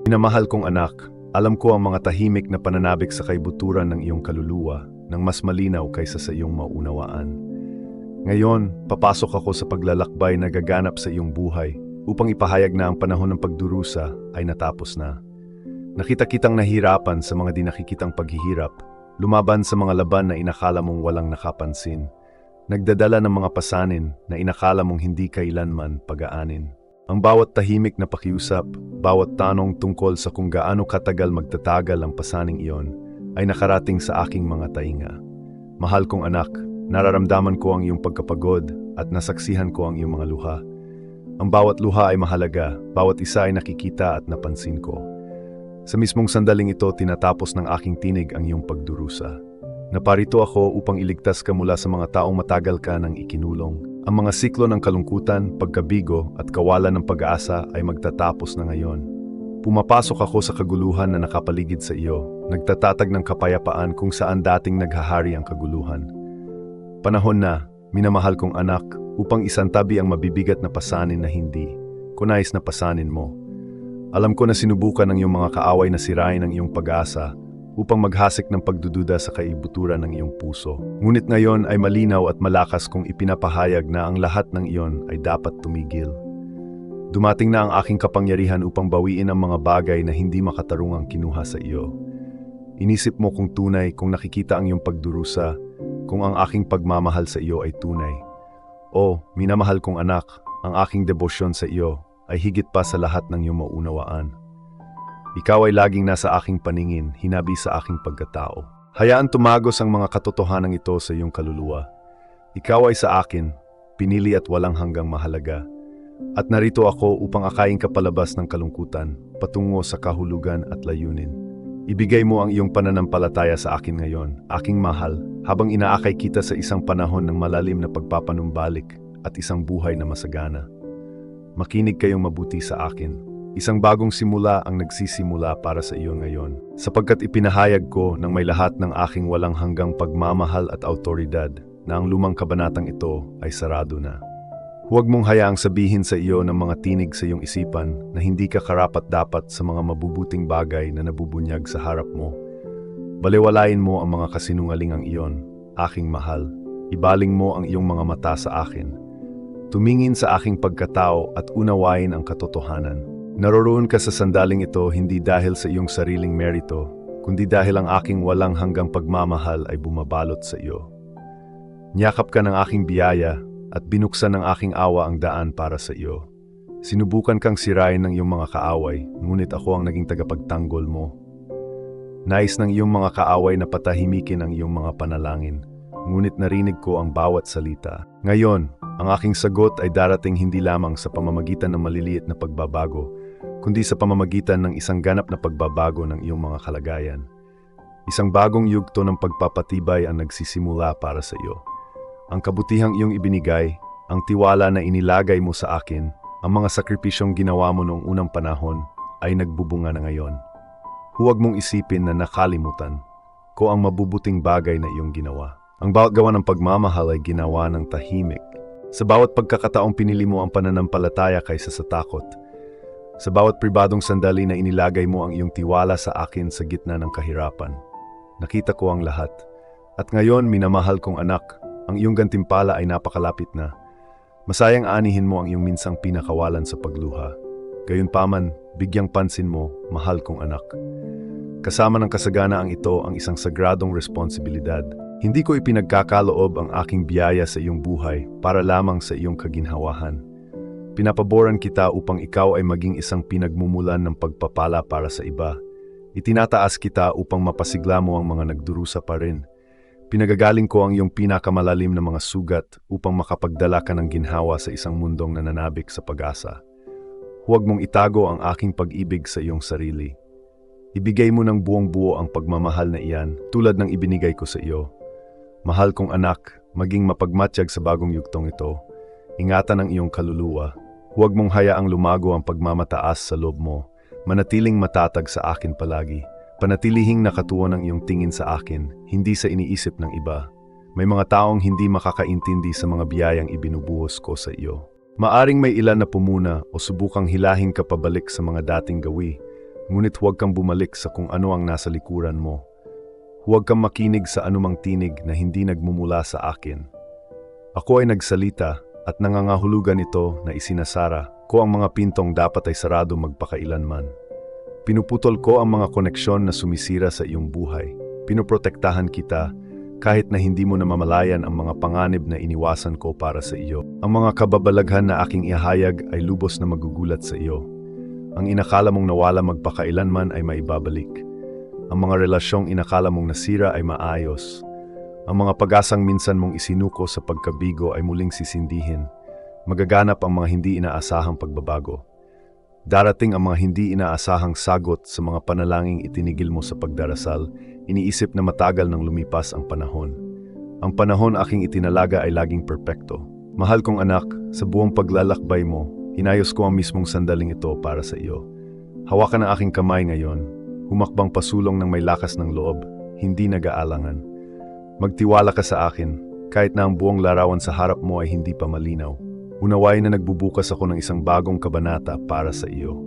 Minamahal kong anak, alam ko ang mga tahimik na pananabik sa kaibuturan ng iyong kaluluwa nang mas malinaw kaysa sa iyong maunawaan. Ngayon, papasok ako sa paglalakbay na gaganap sa iyong buhay upang ipahayag na ang panahon ng pagdurusa ay natapos na. Nakita kitang nahirapan sa mga di nakikitang paghihirap, lumaban sa mga laban na inakala mong walang nakapansin, nagdadala ng mga pasanin na inakala mong hindi kailanman pag-aanin. Ang bawat tahimik na pakiusap, bawat tanong tungkol sa kung gaano katagal magtatagal ang pasaning iyon, ay nakarating sa aking mga tainga. Mahal kong anak, nararamdaman ko ang iyong pagkapagod at nasaksihan ko ang iyong mga luha. Ang bawat luha ay mahalaga, bawat isa ay nakikita at napansin ko. Sa mismong sandaling ito, tinatapos ng aking tinig ang iyong pagdurusa. Naparito ako upang iligtas ka mula sa mga taong matagal ka nang ikinulong. Ang mga siklo ng kalungkutan, pagkabigo at kawalan ng pag-asa ay magtatapos na ngayon. Pumapasok ako sa kaguluhan na nakapaligid sa iyo, nagtatatag ng kapayapaan kung saan dating naghahari ang kaguluhan. Panahon na, minamahal kong anak, upang isantabi ang mabibigat na pasanin na hindi ko nais na pasanin mo. Alam ko na sinubukan ng iyong mga kaaway na sirain ang iyong pag-asa upang maghasik ng pagdududa sa kaibuturan ng iyong puso. Ngunit ngayon ay malinaw at malakas kong ipinapahayag na ang lahat ng iyon ay dapat tumigil. Dumating na ang aking kapangyarihan upang bawiin ang mga bagay na hindi makatarungang kinuha sa iyo. Inisip mo kung tunay, kung nakikita ang iyong pagdurusa, kung ang aking pagmamahal sa iyo ay tunay. O, minamahal kong anak, ang aking debosyon sa iyo ay higit pa sa lahat ng iyong maunawaan. Ikaw ay laging nasa aking paningin, hinabi sa aking pagkatao. Hayaan tumagos ang mga katotohanan ito sa iyong kaluluwa. Ikaw ay sa akin, pinili at walang hanggang mahalaga. At narito ako upang akayin ka palabas ng kalungkutan, patungo sa kahulugan at layunin. Ibigay mo ang iyong pananampalataya sa akin ngayon, aking mahal, habang inaakay kita sa isang panahon ng malalim na pagpapanumbalik at isang buhay na masagana. Makinig kayong mabuti sa akin. Isang bagong simula ang nagsisimula para sa iyo ngayon, sapagkat ipinahayag ko ng may lahat ng aking walang hanggang pagmamahal at autoridad na ang lumang kabanatang ito ay sarado na. Huwag mong hayaang sabihin sa iyo ng mga tinig sa iyong isipan na hindi ka karapat-dapat sa mga mabubuting bagay na nabubunyag sa harap mo. Balewalain mo ang mga kasinungalingang iyon, aking mahal. Ibaling mo ang iyong mga mata sa akin. Tumingin sa aking pagkatao at unawain ang katotohanan. Naroroon ka sa sandaling ito hindi dahil sa iyong sariling merito, kundi dahil ang aking walang hanggang pagmamahal ay bumabalot sa iyo. Niyakap ka ng aking biyaya at binuksan ng aking awa ang daan para sa iyo. Sinubukan kang sirain ng iyong mga kaaway, ngunit ako ang naging tagapagtanggol mo. Nais ng iyong mga kaaway na patahimikin ang iyong mga panalangin, ngunit narinig ko ang bawat salita. Ngayon, ang aking sagot ay darating hindi lamang sa pamamagitan ng maliliit na pagbabago, kundi sa pamamagitan ng isang ganap na pagbabago ng iyong mga kalagayan. Isang bagong yugto ng pagpapatibay ang nagsisimula para sa iyo. Ang kabutihang iyong ibinigay, ang tiwala na inilagay mo sa akin, ang mga sakripisyong ginawa mo noong unang panahon, ay nagbubunga na ngayon. Huwag mong isipin na nakalimutan ko ang mabubuting bagay na iyong ginawa. Ang bawat gawa ng pagmamahal ay ginawa ng tahimik. Sa bawat pagkakataong pinili mo ang pananampalataya kaysa sa takot. Sa bawat pribadong sandali na inilagay mo ang iyong tiwala sa akin sa gitna ng kahirapan. Nakita ko ang lahat. At ngayon, minamahal kong anak, ang iyong gantimpala ay napakalapit na. Masayang anihin mo ang iyong minsang pinakawalan sa pagluha. Gayunpaman, bigyang pansin mo, mahal kong anak. Kasama ng kasaganaang ito ang isang sagradong responsibilidad. Hindi ko ipinagkakaloob ang aking biyaya sa iyong buhay para lamang sa iyong kaginhawahan. Pinapaboran kita upang ikaw ay maging isang pinagmumulan ng pagpapala para sa iba. Itinataas kita upang mapasigla mo ang mga nagdurusa pa rin. Pinagagaling ko ang iyong pinakamalalim na mga sugat upang makapagdala ka ng ginhawa sa isang mundong nananabik sa pag-asa. Huwag mong itago ang aking pag-ibig sa iyong sarili. Ibigay mo ng buong buo ang pagmamahal na iyan tulad ng ibinigay ko sa iyo. Mahal kong anak, maging mapagmatsyag sa bagong yugtong ito. Ingatan ang iyong kaluluwa. Huwag mong hayaang lumago ang pagmamataas sa loob mo. Manatiling matatag sa akin palagi. Panatilihing nakatuon ang iyong tingin sa akin, hindi sa iniisip ng iba. May mga taong hindi makakaintindi sa mga biyayang ibinubuhos ko sa iyo. Maaring may ilan na pumuna o subukang hilahin ka pabalik sa mga dating gawi. Ngunit huwag kang bumalik sa kung ano ang nasa likuran mo. Huwag kang makinig sa anumang tinig na hindi nagmumula sa akin. Ako ay nagsalita at nangangahulugan ito na isinasara ko ang mga pintong dapat ay sarado magpakailanman. Pinuputol ko ang mga koneksyon na sumisira sa iyong buhay. Pinoprotektahan kita kahit na hindi mo namamalayan ang mga panganib na iniwasan ko para sa iyo. Ang mga kababalaghan na aking ihayag ay lubos na magugulat sa iyo. Ang inakala mong nawala magpakailanman ay maibabalik. Ang mga relasyong inakala mong nasira ay maayos. Ang mga pag-asang minsan mong isinuko sa pagkabigo ay muling sisindihin. Magaganap ang mga hindi inaasahang pagbabago. Darating ang mga hindi inaasahang sagot sa mga panalangin itinigil mo sa pagdarasal, iniisip na matagal nang lumipas ang panahon. Ang panahon aking itinalaga ay laging perpekto. Mahal kong anak, sa buong paglalakbay mo, inayos ko ang mismong sandaling ito para sa iyo. Hawakan ang aking kamay ngayon. Humakbang pasulong ng may lakas ng loob, hindi nag-aalangan. Magtiwala ka sa akin, kahit na ang buong larawan sa harap mo ay hindi pa malinaw. Unawain na nagbubukas ako ng isang bagong kabanata para sa iyo.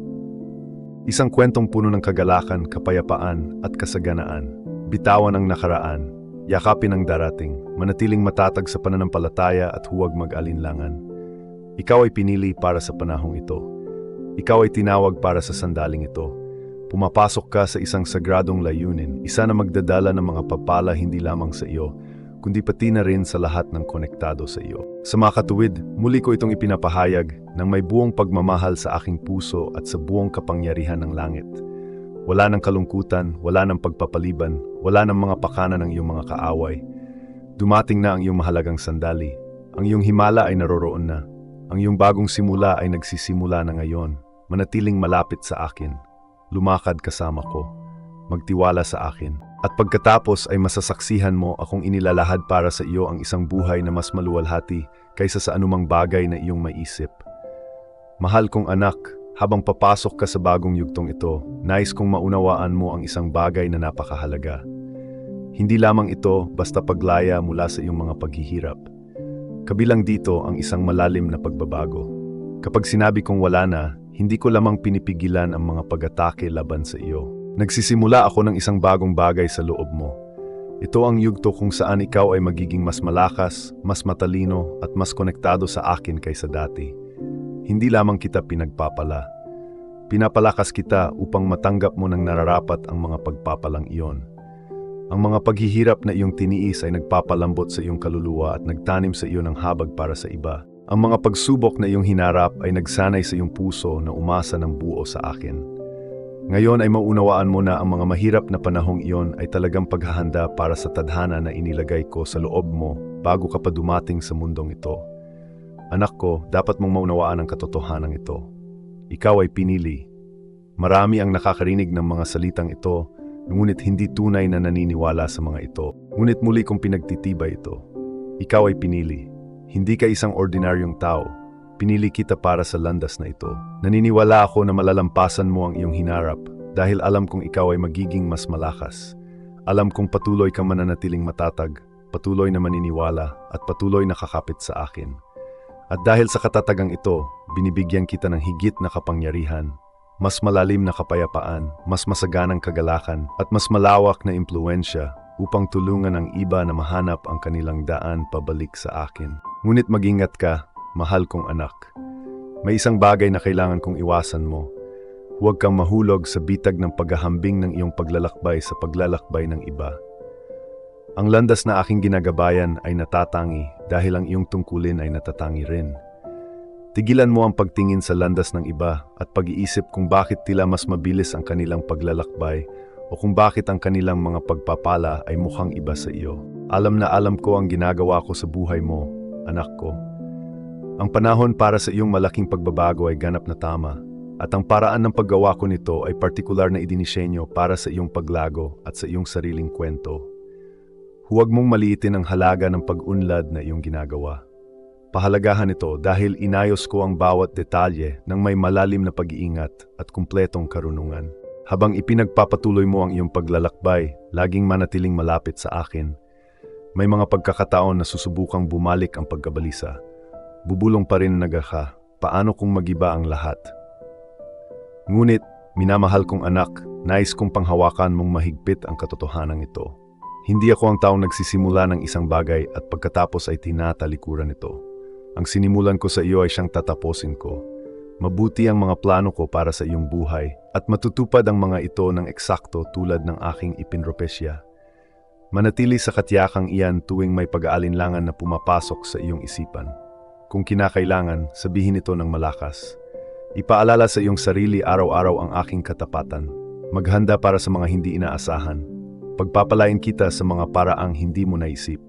Isang kwentong puno ng kagalakan, kapayapaan at kasaganaan. Bitawan ang nakaraan, yakapin ang darating, manatiling matatag sa pananampalataya at huwag mag-alinlangan. Ikaw ay pinili para sa panahong ito. Ikaw ay tinawag para sa sandaling ito. Pumapasok ka sa isang sagradong layunin, isa na magdadala ng mga papala hindi lamang sa iyo, kundi pati na rin sa lahat ng konektado sa iyo. Sa mga katuwid, muli ko itong ipinapahayag ng may buong pagmamahal sa aking puso at sa buong kapangyarihan ng langit. Wala ng kalungkutan, wala ng pagpapaliban, wala ng mga pakana ng iyong mga kaaway. Dumating na ang iyong mahalagang sandali. Ang iyong himala ay naroroon na. Ang iyong bagong simula ay nagsisimula na ngayon. Manatiling malapit sa akin. Lumakad kasama ko, magtiwala sa akin. At pagkatapos ay masasaksihan mo akong inilalahad para sa iyo ang isang buhay na mas maluwalhati kaysa sa anumang bagay na iyong maisip. Mahal kong anak, habang papasok ka sa bagong yugtong ito, nais kong maunawaan mo ang isang bagay na napakahalaga. Hindi lamang ito basta paglaya mula sa iyong mga paghihirap. Kabilang dito ang isang malalim na pagbabago. Kapag sinabi kong wala na, hindi ko lamang pinipigilan ang mga pag-atake laban sa iyo. Nagsisimula ako ng isang bagong bagay sa loob mo. Ito ang yugto kung saan ikaw ay magiging mas malakas, mas matalino at mas konektado sa akin kaysa dati. Hindi lamang kita pinagpapala. Pinapalakas kita upang matanggap mo ng nararapat ang mga pagpapalang iyon. Ang mga paghihirap na iyong tiniis ay nagpapalambot sa iyong kaluluwa at nagtanim sa iyo ng habag para sa iba. Ang mga pagsubok na iyong hinarap ay nagsanay sa iyong puso na umasa ng buo sa akin. Ngayon ay maunawaan mo na ang mga mahirap na panahong iyon ay talagang paghahanda para sa tadhana na inilagay ko sa loob mo bago ka pa dumating sa mundong ito. Anak ko, dapat mong maunawaan ang katotohanan ito. Ikaw ay pinili. Marami ang nakakarinig ng mga salitang ito, ngunit hindi tunay na naniniwala sa mga ito. Ngunit muli kong pinagtitibay ito. Ikaw ay pinili. Hindi ka isang ordinaryong tao. Pinili kita para sa landas na ito. Naniniwala ako na malalampasan mo ang iyong hinarap dahil alam kong ikaw ay magiging mas malakas. Alam kong patuloy kang mananatiling matatag, patuloy na maniniwala at patuloy na kakapit sa akin. At dahil sa katatagang ito, binibigyan kita ng higit na kapangyarihan, mas malalim na kapayapaan, mas masaganang kagalakan at mas malawak na impluensya upang tulungan ang iba na mahanap ang kanilang daan pabalik sa akin. Ngunit mag-ingat ka, mahal kong anak. May isang bagay na kailangan kong iwasan mo. Huwag kang mahulog sa bitag ng paghahambing ng iyong paglalakbay sa paglalakbay ng iba. Ang landas na aking ginagabayan ay natatangi dahil ang iyong tungkulin ay natatangi rin. Tigilan mo ang pagtingin sa landas ng iba at pag-iisip kung bakit tila mas mabilis ang kanilang paglalakbay o kung bakit ang kanilang mga pagpapala ay mukhang iba sa iyo. Alam na alam ko ang ginagawa ko sa buhay mo, anak ko. Ang panahon para sa iyong malaking pagbabago ay ganap na tama, at ang paraan ng paggawa ko nito ay partikular na idinisenyo para sa iyong paglago at sa iyong sariling kwento. Huwag mong maliitin ang halaga ng pag-unlad na iyong ginagawa. Pahalagahan ito dahil inayos ko ang bawat detalye ng may malalim na pag-iingat at kumpletong karunungan. Habang ipinagpapatuloy mo ang iyong paglalakbay, laging manatiling malapit sa akin. May mga pagkakataon na susubukang bumalik ang pagkabalisa. Bubulong pa rin nagaka, paano kung magiba ang lahat? Ngunit, Minamahal kong anak, nais kong panghawakan mong mahigpit ang katotohanan ito. Hindi ako ang taong nagsisimula ng isang bagay at pagkatapos ay tinatalikuran ito. Ang sinimulan ko sa iyo ay siyang tatapusin ko. Mabuti ang mga plano ko para sa iyong buhay at matutupad ang mga ito ng eksakto tulad ng aking ipinropesya. Manatili sa katiyakang iyan tuwing may pag-aalinlangan na pumapasok sa iyong isipan. Kung kinakailangan, sabihin ito ng malakas. Ipaalala sa iyong sarili araw-araw ang aking katapatan. Maghanda para sa mga hindi inaasahan. Pagpapalain kita sa mga paraang hindi mo naisip.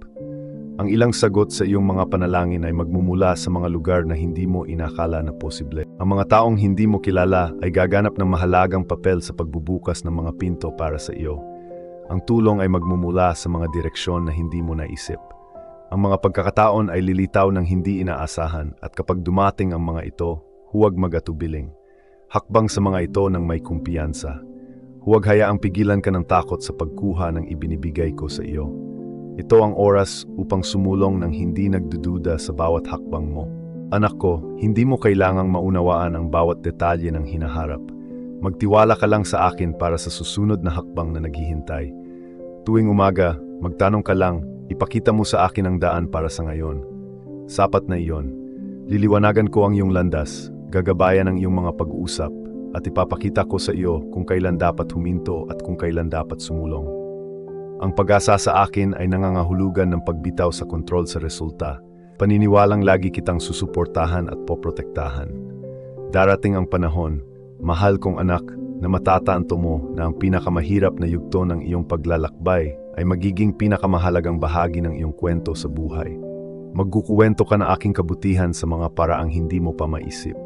Ang ilang sagot sa iyong mga panalangin ay magmumula sa mga lugar na hindi mo inakala na posible. Ang mga taong hindi mo kilala ay gaganap ng mahalagang papel sa pagbubukas ng mga pinto para sa iyo. Ang tulong ay magmumula sa mga direksyon na hindi mo naisip. Ang mga pagkakataon ay lilitaw ng hindi inaasahan at kapag dumating ang mga ito, huwag mag-atubiling. Hakbang sa mga ito ng may kumpiyansa. Huwag hayaang pigilan ka ng takot sa pagkuha ng ibinibigay ko sa iyo. Ito ang oras upang sumulong ng hindi nagdududa sa bawat hakbang mo. Anak ko, hindi mo kailangang maunawaan ang bawat detalye ng hinaharap. Magtiwala ka lang sa akin para sa susunod na hakbang na naghihintay. Tuwing umaga, magtanong ka lang, ipakita mo sa akin ang daan para sa ngayon. Sapat na iyon. Liliwanagan ko ang iyong landas, gagabayan ang iyong mga pag-uusap, at ipapakita ko sa iyo kung kailan dapat huminto at kung kailan dapat sumulong. Ang pag-asa sa akin ay nangangahulugan ng pagbitaw sa kontrol sa resulta. Paniniwalang lagi kitang susuportahan at poprotektahan. Darating ang panahon, mahal kong anak, na matatanto mo na ang pinakamahirap na yugto ng iyong paglalakbay ay magiging pinakamahalagang bahagi ng iyong kwento sa buhay. Magkukuwento ka ng aking kabutihan sa mga paraang hindi mo pa maisip.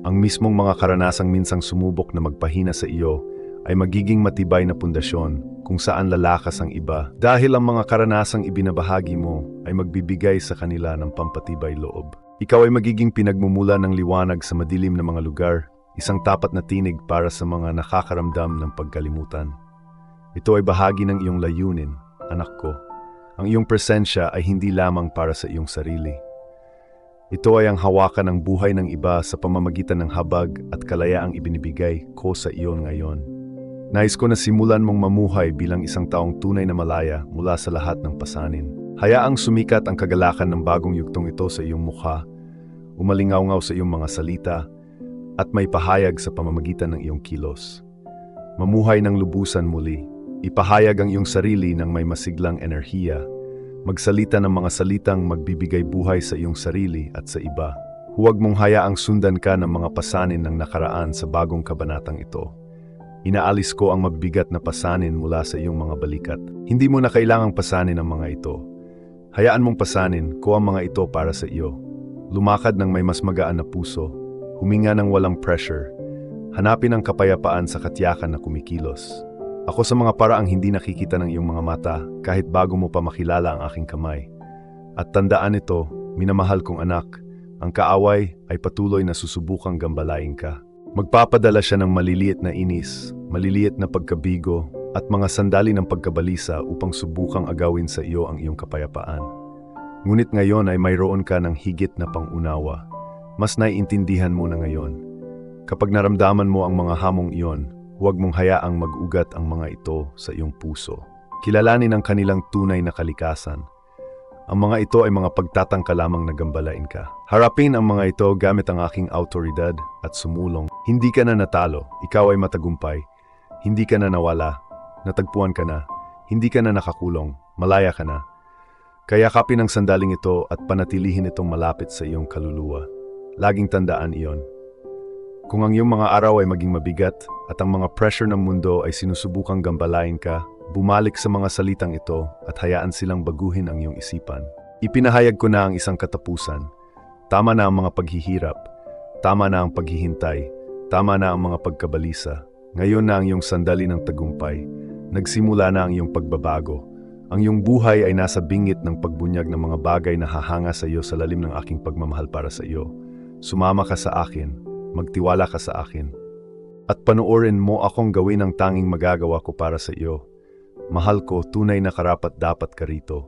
Ang mismong mga karanasang minsang sumubok na magpahina sa iyo ay magiging matibay na pundasyon kung saan lalakas ang iba dahil ang mga karanasang ibinabahagi mo ay magbibigay sa kanila ng pampatibay loob. Ikaw ay magiging pinagmumula ng liwanag sa madilim na mga lugar, isang tapat na tinig para sa mga nakakaramdam ng pagkalimutan. Ito ay bahagi ng iyong layunin, anak ko. Ang iyong presensya ay hindi lamang para sa iyong sarili. Ito ay ang hawakan ng buhay ng iba sa pamamagitan ng habag at kalayaang ibinibigay ko sa iyo ngayon. Nais ko na simulan mong mamuhay bilang isang taong tunay na malaya mula sa lahat ng pasanin. Hayaang sumikat ang kagalakan ng bagong yugtong ito sa iyong mukha, umalingaw-ngaw sa iyong mga salita, at may pahayag sa pamamagitan ng iyong kilos. Mamuhay ng lubusan muli, ipahayag ang iyong sarili ng may masiglang enerhiya, magsalita ng mga salitang magbibigay buhay sa iyong sarili at sa iba. Huwag mong hayaang sundan ka ng mga pasanin ng nakaraan sa bagong kabanatang ito. Inaalis ko ang mabibigat na pasanin mula sa iyong mga balikat. Hindi mo na kailangang pasanin ang mga ito. Hayaan mong pasanin ko ang mga ito para sa iyo. Lumakad ng may mas magaan na puso. Huminga ng walang pressure. Hanapin ang kapayapaan sa katiyakan na kumikilos. Ako sa mga paraang hindi nakikita ng iyong mga mata kahit bago mo pa makilala ang aking kamay. At tandaan ito, minamahal kong anak, ang kaaway ay patuloy na susubukang gambalain ka. Magpapadala siya ng maliliit na inis, maliliit na pagkabigo, at mga sandali ng pagkabalisa upang subukang agawin sa iyo ang iyong kapayapaan. Ngunit ngayon ay mayroon ka ng higit na pangunawa. Mas naiintindihan mo na ngayon. Kapag naramdaman mo ang mga hamong iyon, huwag mong hayaang mag-ugat ang mga ito sa iyong puso. Kilalanin ang kanilang tunay na kalikasan. Ang mga ito ay mga pagtatangka lamang na gambalain ka. Harapin ang mga ito gamit ang aking autoridad at sumulong. Hindi ka na natalo, ikaw ay matagumpay. Hindi ka na nawala, natagpuan ka na. Hindi ka na nakakulong, malaya ka na. Kaya kapin ang sandaling ito at panatilihin itong malapit sa iyong kaluluwa. Laging tandaan iyon. Kung ang iyong mga araw ay maging mabigat at ang mga pressure ng mundo ay sinusubukang gambalain ka, bumalik sa mga salitang ito at hayaan silang baguhin ang iyong isipan. Ipinahayag ko na ang isang katapusan. Tama na ang mga paghihirap. Tama na ang paghihintay. Tama na ang mga pagkabalisa. Ngayon na ang iyong sandali ng tagumpay. Nagsimula na ang iyong pagbabago. Ang iyong buhay ay nasa bingit ng pagbunyag ng mga bagay na hahanga sa iyo sa lalim ng aking pagmamahal para sa iyo. Sumama ka sa akin. Magtiwala ka sa akin. At panoorin mo akong gawin ang tanging magagawa ko para sa iyo. Mahal ko, tunay na karapat-dapat ka rito.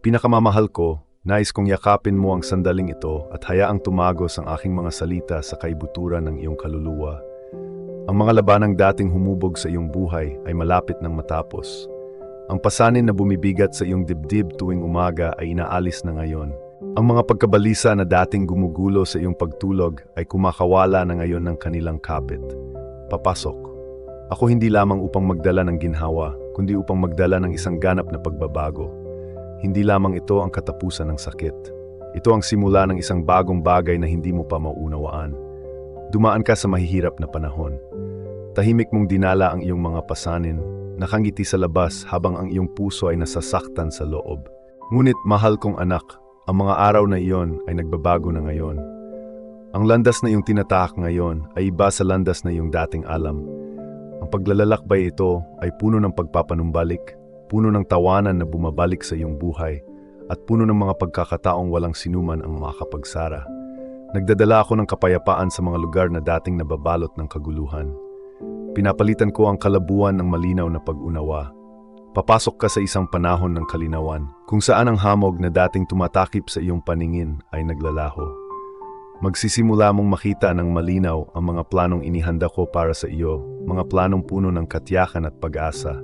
Pinakamamahal ko, nais kong yakapin mo ang sandaling ito at hayaang tumagos ang aking mga salita sa kaibuturan ng iyong kaluluwa. Ang mga labanang dating humubog sa iyong buhay ay malapit nang matapos. Ang pasanin na bumibigat sa iyong dibdib tuwing umaga ay inaalis na ngayon. Ang mga pagkabalisa na dating gumugulo sa iyong pagtulog ay kumakawala na ngayon ng kanilang kapit. Papasok. Ako hindi lamang upang magdala ng ginhawa, kundi upang magdala ng isang ganap na pagbabago. Hindi lamang ito ang katapusan ng sakit. Ito ang simula ng isang bagong bagay na hindi mo pa maunawaan. Dumaan ka sa mahihirap na panahon. Tahimik mong dinala ang iyong mga pasanin, nakangiti sa labas habang ang iyong puso ay nasasaktan sa loob. Ngunit mahal kong anak, ang mga araw na iyon ay nagbabago na ngayon. Ang landas na iyong tinatahak ngayon ay iba sa landas na iyong dating alam. Ang paglalalakbay ito ay puno ng pagpapanumbalik, puno ng tawanan na bumabalik sa iyong buhay, at puno ng mga pagkakataong walang sinuman ang makapagsara. Nagdadala ako ng kapayapaan sa mga lugar na dating nababalot ng kaguluhan. Pinapalitan ko ang kalabuan ng malinaw na pag-unawa. Papasok ka sa isang panahon ng kalinawan, kung saan ang hamog na dating tumatakip sa iyong paningin ay naglalaho. Magsisimula mong makita ng malinaw ang mga planong inihanda ko para sa iyo, mga planong puno ng katiyakan at pag-asa.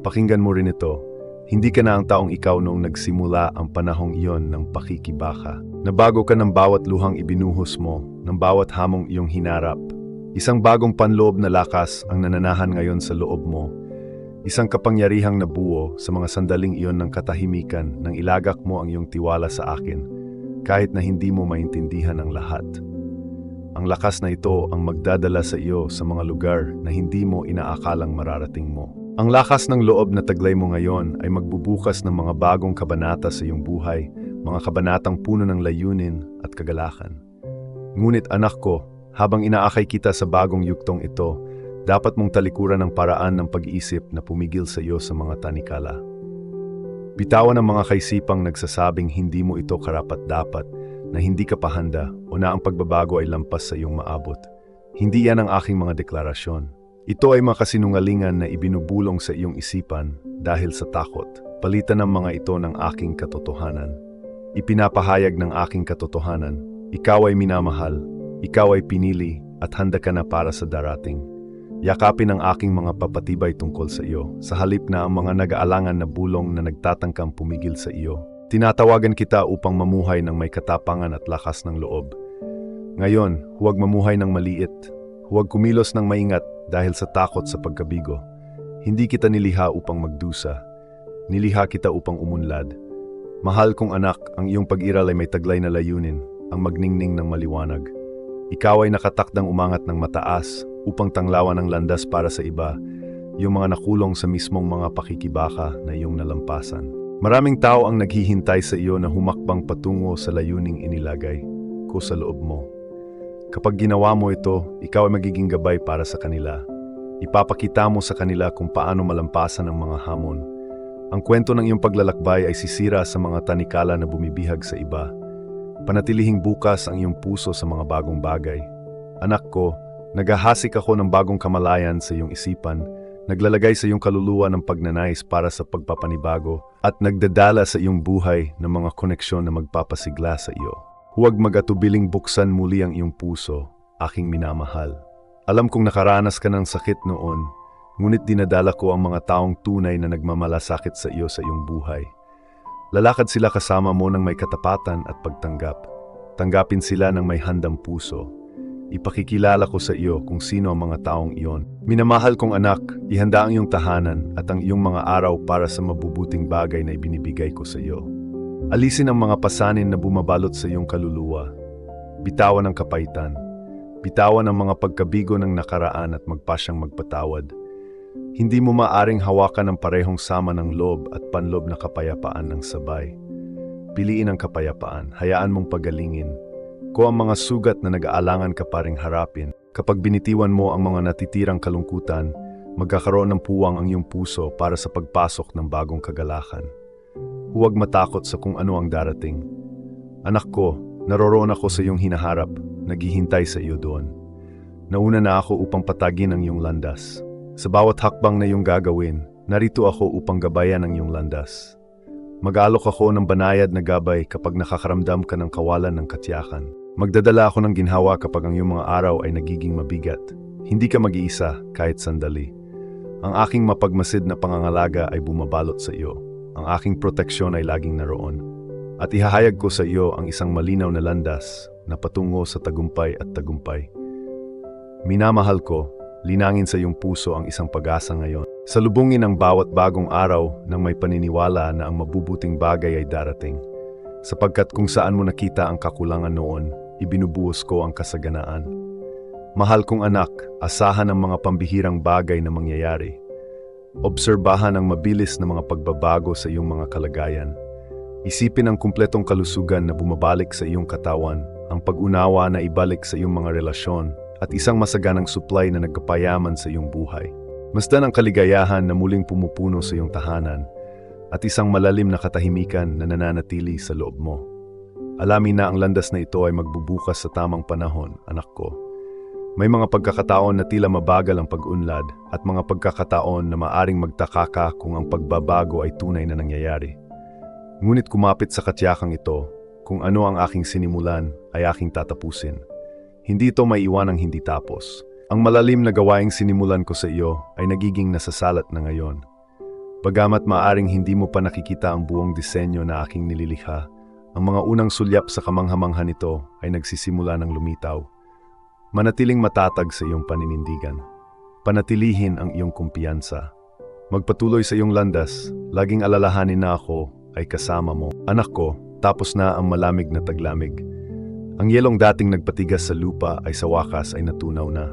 Pakinggan mo rin ito, hindi ka na ang taong ikaw noong nagsimula ang panahong iyon ng pakikibaka. Nabago ka ng bawat luhang ibinuhos mo, ng bawat hamong iyong hinarap. Isang bagong panloob na lakas ang nananahan ngayon sa loob mo. Isang kapangyarihang nabuo sa mga sandaling iyon ng katahimikan nang ilagak mo ang iyong tiwala sa akin. Kahit na hindi mo maintindihan ang lahat. Ang lakas na ito ang magdadala sa iyo sa mga lugar na hindi mo inaakalang mararating mo. Ang lakas ng loob na taglay mo ngayon ay magbubukas ng mga bagong kabanata sa iyong buhay, mga kabanatang puno ng layunin at kagalakan. Ngunit anak ko, habang inaakay kita sa bagong yugtong ito, dapat mong talikuran ang paraan ng pag-iisip na pumigil sa iyo sa mga tanikala. Bitawan ang mga kaisipang nagsasabing hindi mo ito karapat-dapat, na hindi ka pahanda o na ang pagbabago ay lampas sa iyong maabot. Hindi yan ang aking mga deklarasyon. Ito ay mga kasinungalingan na ibinubulong sa iyong isipan dahil sa takot. Palitan ng mga ito ng aking katotohanan. Ipinapahayag ng aking katotohanan, ikaw ay minamahal, ikaw ay pinili at handa ka na para sa darating. Yakapin ang aking mga papatibay tungkol sa iyo, sa halip na ang mga nag-aalangan na bulong na nagtatangkang pumigil sa iyo. Tinatawagan kita upang mamuhay ng may katapangan at lakas ng loob. Ngayon, huwag mamuhay ng maliit. Huwag kumilos ng maingat dahil sa takot sa pagkabigo. Hindi kita niliha upang magdusa. Niliha kita upang umunlad. Mahal kong anak, ang iyong pag-iral ay may taglay na layunin, ang magningning ng maliwanag. Ikaw ay nakatakdang umangat ng mataas upang tanglawan ang landas para sa iba, yung mga nakulong sa mismong mga pakikibaka na iyong nalampasan. Maraming tao ang naghihintay sa iyo na humakbang patungo sa layuning inilagay ko sa loob mo. Kapag ginawa mo ito, ikaw ay magiging gabay para sa kanila. Ipapakita mo sa kanila kung paano malampasan ang mga hamon. Ang kwento ng iyong paglalakbay ay sisira sa mga tanikala na bumibihag sa iba. Panatilihing bukas ang iyong puso sa mga bagong bagay. Anak ko, naghahasik ako ng bagong kamalayan sa iyong isipan, naglalagay sa iyong kaluluwa ng pagnanais para sa pagpapanibago, at nagdadala sa iyong buhay ng mga koneksyon na magpapasigla sa iyo. Huwag mag-atubiling buksan muli ang iyong puso, aking minamahal. Alam kong nakaranas ka ng sakit noon, ngunit dinadala ko ang mga taong tunay na nagmamalasakit sa iyo sa iyong buhay. Lalakad sila kasama mo ng may katapatan at pagtanggap. Tanggapin sila ng may handang puso. Ipakikilala ko sa iyo kung sino ang mga taong iyon. Minamahal kong anak, ihanda ang iyong tahanan at ang iyong mga araw para sa mabubuting bagay na ibinibigay ko sa iyo. Alisin ang mga pasanin na bumabalot sa iyong kaluluwa. Bitawan ang kapaitan. Bitawan ang mga pagkabigo ng nakaraan at magpasyang magpatawad. Hindi mo maaring hawakan ang parehong sama ng loob at panloob na kapayapaan ng sabay. Piliin ang kapayapaan, hayaan mong pagalingin. Kung ang mga sugat na nag-aalangan ka pa ring harapin, kapag binitiwan mo ang mga natitirang kalungkutan, magkakaroon ng puwang ang iyong puso para sa pagpasok ng bagong kagalakan. Huwag matakot sa kung ano ang darating. Anak ko, naroroon ako sa iyong hinaharap, naghihintay sa iyo doon. Nauna na ako upang patagin ang iyong landas. Sa bawat hakbang na iyong gagawin, narito ako upang gabayan ang iyong landas. Mag-aalok ako ng banayad na gabay kapag nakakaramdam ka ng kawalan ng katiyakan. Magdadala ako ng ginhawa kapag ang iyong mga araw ay nagiging mabigat. Hindi ka mag-iisa kahit sandali. Ang aking mapagmasid na pangangalaga ay bumabalot sa iyo. Ang aking proteksyon ay laging naroon. At ihahayag ko sa iyo ang isang malinaw na landas na patungo sa tagumpay at tagumpay. Minamahal ko, linangin sa iyong puso ang isang pag-asa ngayon. Salubungin ang bawat bagong araw nang may paniniwala na ang mabubuting bagay ay darating. Sapagkat kung saan mo nakita ang kakulangan noon, ibinubuhos ko ang kasaganaan. Mahal kong anak, asahan ang mga pambihirang bagay na mangyayari. Obserbahan ang mabilis na mga pagbabago sa iyong mga kalagayan. Isipin ang kumpletong kalusugan na bumabalik sa iyong katawan, ang pag-unawa na ibalik sa iyong mga relasyon, at isang masaganang supply na nagkapayaman sa iyong buhay. Masdan ang kaligayahan na muling pumupuno sa iyong tahanan, at isang malalim na katahimikan na nananatili sa loob mo. Alamin na ang landas na ito ay magbubukas sa tamang panahon, anak ko. May mga pagkakataon na tila mabagal ang pag-unlad at mga pagkakataon na maaring magtaka ka kung ang pagbabago ay tunay na nangyayari. Ngunit kumapit sa katyakang ito, kung ano ang aking sinimulan ay aking tatapusin. Hindi ito maiiwanang hindi tapos. Ang malalim na gawaing sinimulan ko sa iyo ay nagiging nasasalat na ngayon. Bagamat maaring hindi mo pa nakikita ang buong disenyo na aking nililikha, ang mga unang sulyap sa kamangha-mangha nito ay nagsisimula ng lumitaw. Manatiling matatag sa iyong paninindigan. Panatilihin ang iyong kumpiyansa. Magpatuloy sa iyong landas, laging alalahanin na ako ay kasama mo. Anak ko, tapos na ang malamig na taglamig. Ang yelong dating nagpatigas sa lupa ay sa wakas ay natunaw na.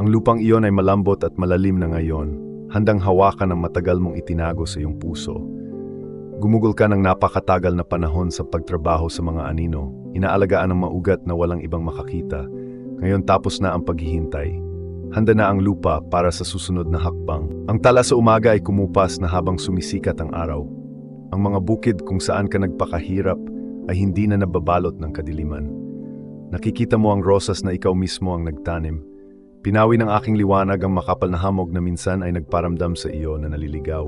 Ang lupang iyon ay malambot at malalim na ngayon, handang hawakan ang matagal mong itinago sa iyong puso. Gumugol ka ng napakatagal na panahon sa pagtrabaho sa mga anino, inaalagaan ang maugat na walang ibang makakita. Ngayon tapos na ang paghihintay. Handa na ang lupa para sa susunod na hakbang. Ang tala sa umaga ay kumupas na habang sumisikat ang araw. Ang mga bukid kung saan ka nagpakahirap ay hindi na nababalot ng kadiliman. Nakikita mo ang rosas na ikaw mismo ang nagtanim. Pinawi ng aking liwanag ang makapal na hamog na minsan ay nagparamdam sa iyo na naliligaw.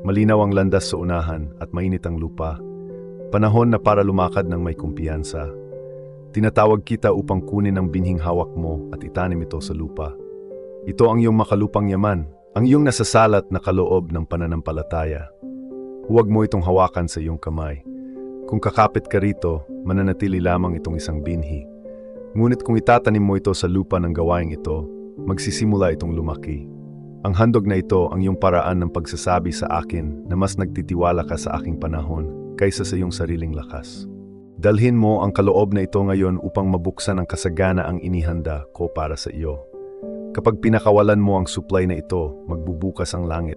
Malinaw ang landas sa unahan at mainit ang lupa. Panahon na para lumakad ng may kumpiyansa. Tinatawag kita upang kunin ang binhing hawak mo at itanim ito sa lupa. Ito ang iyong makalupang yaman, ang iyong nasasalat na kaloob ng pananampalataya. Huwag mo itong hawakan sa iyong kamay. Kung kakapit ka rito, mananatili lamang itong isang binhi. Ngunit kung itatanim mo ito sa lupa ng gawaing ito, magsisimula itong lumaki. Ang handog na ito ang iyong paraan ng pagsasabi sa akin na mas nagtitiwala ka sa aking panahon kaysa sa iyong sariling lakas. Dalhin mo ang kaloob na ito ngayon upang mabuksan ang kasagana ang inihanda ko para sa iyo. Kapag pinakawalan mo ang supply na ito, magbubukas ang langit.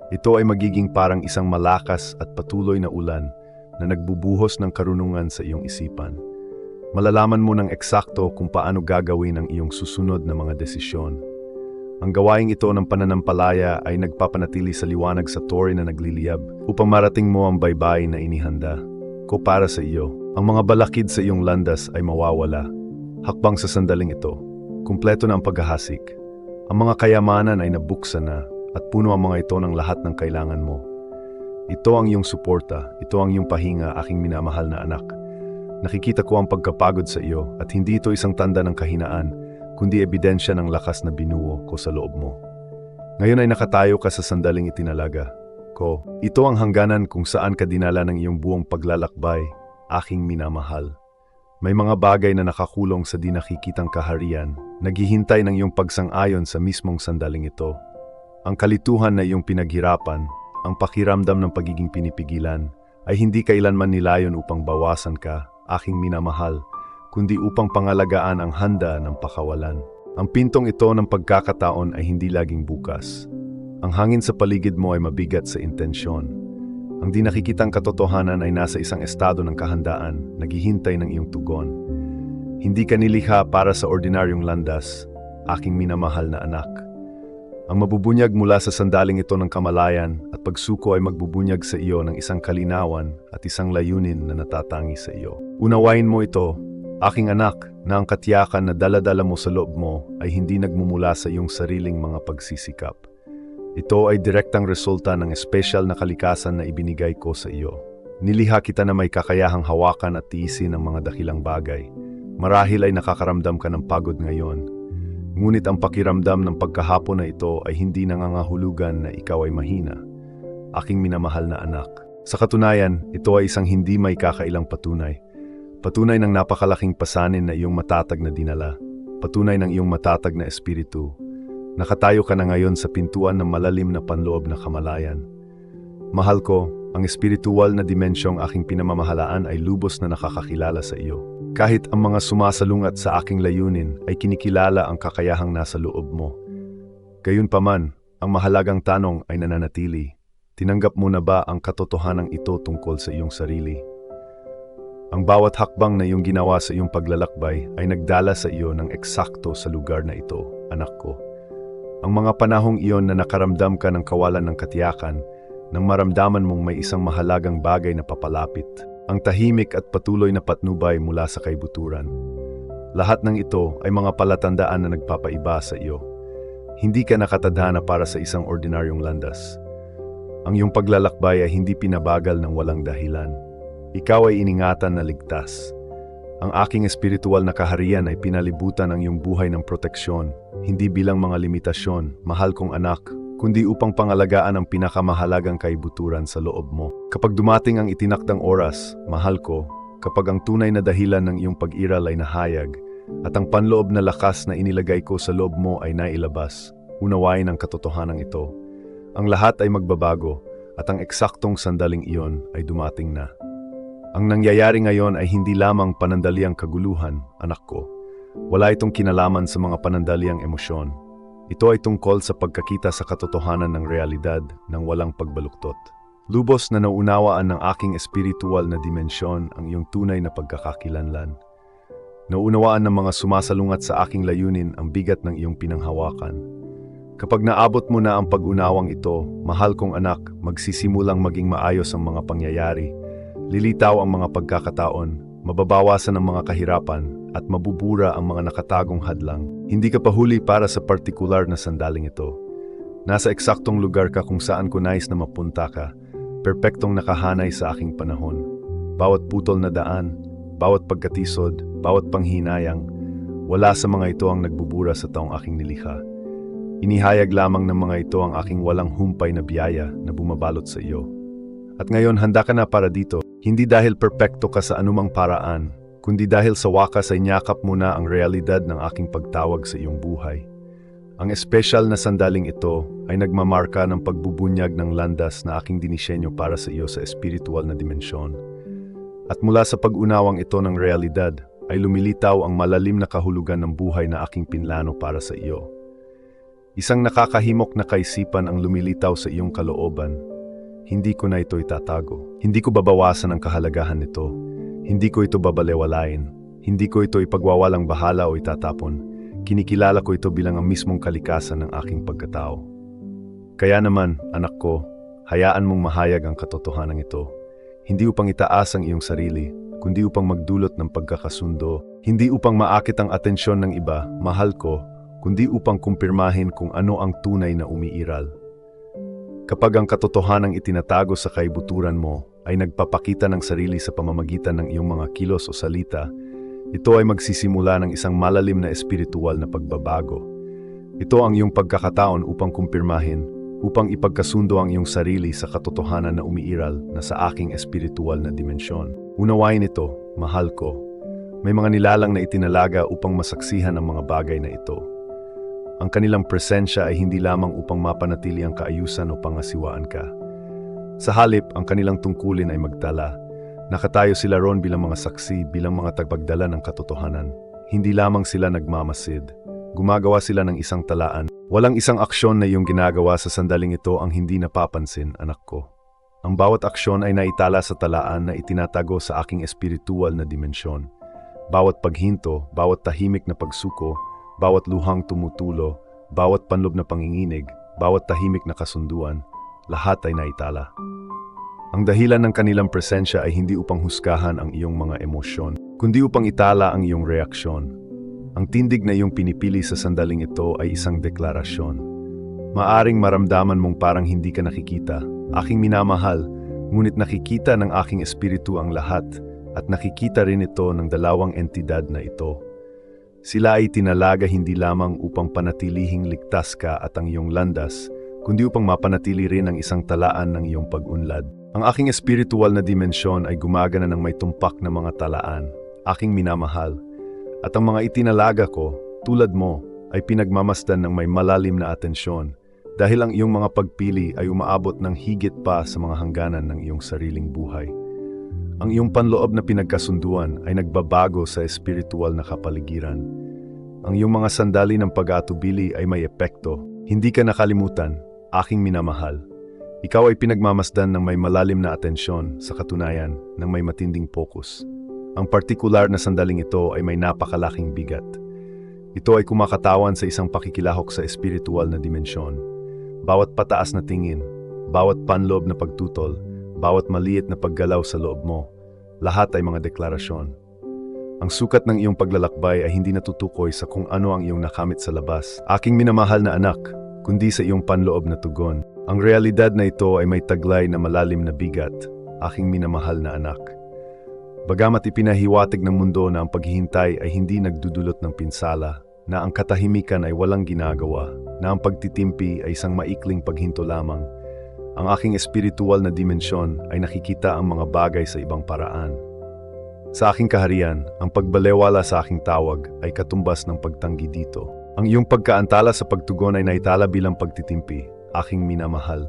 Ito ay magiging parang isang malakas at patuloy na ulan na nagbubuhos ng karunungan sa iyong isipan. Malalaman mo ng eksakto kung paano gagawin ang iyong susunod na mga desisyon. Ang gawaing ito ng pananampalaya ay nagpapanatili sa liwanag sa tore na nagliliyab upang marating mo ang baybay na inihanda ko para sa iyo. Ang mga balakid sa iyong landas ay mawawala. Hakbang sa sandaling ito, kumpleto na ang paghahasik. Ang mga kayamanan ay nabuksan na at puno ang mga ito ng lahat ng kailangan mo. Ito ang iyong suporta, ito ang iyong pahinga, aking minamahal na anak. Nakikita ko ang pagkapagod sa iyo at hindi ito isang tanda ng kahinaan, kundi ebidensya ng lakas na binuo ko sa loob mo. Ngayon ay nakatayo ka sa sandaling itinalaga ko. Ito ang hangganan kung saan ka dinala ng iyong buong paglalakbay, aking minamahal. May mga bagay na nakakulong sa di nakikitang kaharian, naghihintay ng iyong pagsang-ayon sa mismong sandaling ito. Ang kalituhan na iyong pinaghirapan, ang pakiramdam ng pagiging pinipigilan, ay hindi kailanman nilayon upang bawasan ka, aking minamahal, kundi upang pangalagaan ang handa ng pakawalan. Ang pintong ito ng pagkakataon ay hindi laging bukas. Ang hangin sa paligid mo ay mabigat sa intensyon. Ang di nakikitang katotohanan ay nasa isang estado ng kahandaan, naghihintay ng iyong tugon. Hindi ka nilikha para sa ordinaryong landas, aking minamahal na anak. Ang mabubunyag mula sa sandaling ito ng kamalayan at pagsuko ay magbubunyag sa iyo ng isang kalinawan at isang layunin na natatangi sa iyo. Unawain mo ito, aking anak, na ang katiyakan na dala-dala mo sa loob mo ay hindi nagmumula sa iyong sariling mga pagsisikap. Ito ay direktang resulta ng espesyal na kalikasan na ibinigay ko sa iyo. Nilikha kita na may kakayahang hawakan at tiisin ang mga dakilang bagay. Marahil ay nakakaramdam ka ng pagod ngayon. Ngunit ang pakiramdam ng pagkahapon na ito ay hindi nangangahulugan na ikaw ay mahina, aking minamahal na anak. Sa katunayan, ito ay isang hindi may kakailang patunay. Patunay ng napakalaking pasanin na iyong matatag na dinala. Patunay ng iyong matatag na espiritu. Nakatayo ka na ngayon sa pintuan ng malalim na panloob na kamalayan. Mahal ko, ang espiritual na dimensyong aking pinamamahalaan ay lubos na nakakakilala sa iyo. Kahit ang mga sumasalungat sa aking layunin ay kinikilala ang kakayahang nasa loob mo. Gayunpaman, ang mahalagang tanong ay nananatili. Tinanggap mo na ba ang katotohanan ito tungkol sa iyong sarili? Ang bawat hakbang na iyong ginawa sa iyong paglalakbay ay nagdala sa iyo ng eksakto sa lugar na ito, anak ko. Ang mga panahong iyon na nakaramdam ka ng kawalan ng katiyakan, nang maramdaman mong may isang mahalagang bagay na papalapit, ang tahimik at patuloy na patnubay mula sa kaibuturan. Lahat ng ito ay mga palatandaan na nagpapaiba sa iyo. Hindi ka nakatadhana para sa isang ordinaryong landas. Ang iyong paglalakbay ay hindi pinabagal ng walang dahilan. Ikaw ay iningatan na ligtas. Ang aking espiritual na kaharian ay pinalibutan ang iyong buhay ng proteksyon, hindi bilang mga limitasyon, mahal kong anak, kundi upang pangalagaan ang pinakamahalagang kaibuturan sa loob mo. Kapag dumating ang itinakdang oras, mahal ko, kapag ang tunay na dahilan ng iyong pag-iral ay nahayag, at ang panloob na lakas na inilagay ko sa loob mo ay nailabas, unawain ang katotohanan ito. Ang lahat ay magbabago, at ang eksaktong sandaling iyon ay dumating na. Ang nangyayari ngayon ay hindi lamang panandaliang kaguluhan, anak ko. Wala itong kinalaman sa mga panandaliang emosyon. Ito ay tungkol sa pagkakita sa katotohanan ng realidad ng walang pagbaluktot. Lubos na nauunawaan ng aking espiritual na dimensyon ang iyong tunay na pagkakakilanlan. Nauunawaan ng mga sumasalungat sa aking layunin ang bigat ng iyong pinanghawakan. Kapag naabot mo na ang pag-unawang ito, mahal kong anak, magsisimulang maging maayos ang mga pangyayari. Lilitaw ang mga pagkakataon, mababawasan ang mga kahirapan, at mabubura ang mga nakatagong hadlang. Hindi ka pahuli para sa partikular na sandaling ito. Nasa eksaktong lugar ka kung saan ko nais na mapunta ka, perpektong nakahanay sa aking panahon. Bawat putol na daan, bawat pagkatisod, bawat panghinayang, wala sa mga ito ang nagbubura sa taong aking nilikha. Inihayag lamang ng mga ito ang aking walang humpay na biyaya na bumabalot sa iyo. At ngayon handa ka na para dito, hindi dahil perpekto ka sa anumang paraan, kundi dahil sa wakas ay nyakap mo na ang realidad ng aking pagtawag sa iyong buhay. Ang espesyal na sandaling ito ay nagmamarka ng pagbubunyag ng landas na aking dinisenyo para sa iyo sa espiritual na dimensyon. At mula sa pag-unawang ito ng realidad, ay lumilitaw ang malalim na kahulugan ng buhay na aking pinlano para sa iyo. Isang nakakahimok na kaisipan ang lumilitaw sa iyong kalooban. Hindi ko na ito itatago. Hindi ko babawasan ang kahalagahan nito. Hindi ko ito babalewalain. Hindi ko ito ipagwawalang bahala o itatapon. Kinikilala ko ito bilang ang mismong kalikasan ng aking pagkatao. Kaya naman, anak ko, hayaan mong mahayag ang katotohanan ito. Hindi upang itaas ang iyong sarili, kundi upang magdulot ng pagkakasundo. Hindi upang maakit ang atensyon ng iba, mahal ko, kundi upang kumpirmahin kung ano ang tunay na umiiral. Kapag ang katotohanang itinatago sa kaibuturan mo ay nagpapakita ng sarili sa pamamagitan ng iyong mga kilos o salita, ito ay magsisimula ng isang malalim na espiritual na pagbabago. Ito ang iyong pagkakataon upang kumpirmahin, upang ipagkasundo ang iyong sarili sa katotohanan na umiiral na sa aking espiritual na dimensyon. Unawain ito, mahal ko. May mga nilalang na itinalaga upang masaksihan ang mga bagay na ito. Ang kanilang presensya ay hindi lamang upang mapanatili ang kaayusan o pangasiwaan ka. Sa halip, ang kanilang tungkulin ay magtala. Nakatayo sila roon bilang mga saksi, bilang mga tagapagdala ng katotohanan. Hindi lamang sila nagmamasid. Gumagawa sila ng isang talaan. Walang isang aksyon na iyong ginagawa sa sandaling ito ang hindi napapansin, anak ko. Ang bawat aksyon ay naitala sa talaan na itinatago sa aking espiritual na dimensyon. Bawat paghinto, bawat tahimik na pagsuko, bawat luhang tumutulo, bawat panlob na panginginig, bawat tahimik na kasunduan, lahat ay naitala. Ang dahilan ng kanilang presensya ay hindi upang husgahan ang iyong mga emosyon, kundi upang itala ang iyong reaksyon. Ang tindig na iyong pinipili sa sandaling ito ay isang deklarasyon. Maaring maramdaman mong parang hindi ka nakikita, aking minamahal, ngunit nakikita ng aking espiritu ang lahat, at nakikita rin ito ng dalawang entidad na ito. Sila ay tinalaga hindi lamang upang panatilihing ligtas ka at ang iyong landas, kundi upang mapanatili rin ang isang talaan ng iyong pag-unlad. Ang aking espiritual na dimensyon ay gumagana ng may tumpak na mga talaan, aking minamahal. At ang mga itinalaga ko, tulad mo, ay pinagmamasdan ng may malalim na atensyon, dahil ang iyong mga pagpili ay umaabot ng higit pa sa mga hangganan ng iyong sariling buhay. Ang iyong panloob na pinagkasunduan ay nagbabago sa espiritual na kapaligiran. Ang iyong mga sandali ng pag-aatubili ay may epekto. Hindi ka nakalimutan, aking minamahal. Ikaw ay pinagmamasdan ng may malalim na atensyon, sa katunayan ng may matinding focus. Ang partikular na sandaling ito ay may napakalaking bigat. Ito ay kumakatawan sa isang pakikilahok sa espiritual na dimensyon. Bawat pataas na tingin, bawat panloob na pagtutol, bawat maliit na paggalaw sa loob mo, lahat ay mga deklarasyon. Ang sukat ng iyong paglalakbay ay hindi natutukoy sa kung ano ang iyong nakamit sa labas, aking minamahal na anak, kundi sa iyong panloob na tugon. Ang realidad na ito ay may taglay na malalim na bigat, aking minamahal na anak. Bagamat ipinahiwatig ng mundo na ang paghihintay ay hindi nagdudulot ng pinsala, na ang katahimikan ay walang ginagawa, na ang pagtitimpi ay isang maikling paghinto lamang, ang aking espiritual na dimensyon ay nakikita ang mga bagay sa ibang paraan. Sa aking kaharian, ang pagbalewala sa aking tawag ay katumbas ng pagtanggi dito. Ang iyong pagkaantala sa pagtugon ay naitala bilang pagtitimpi, aking minamahal.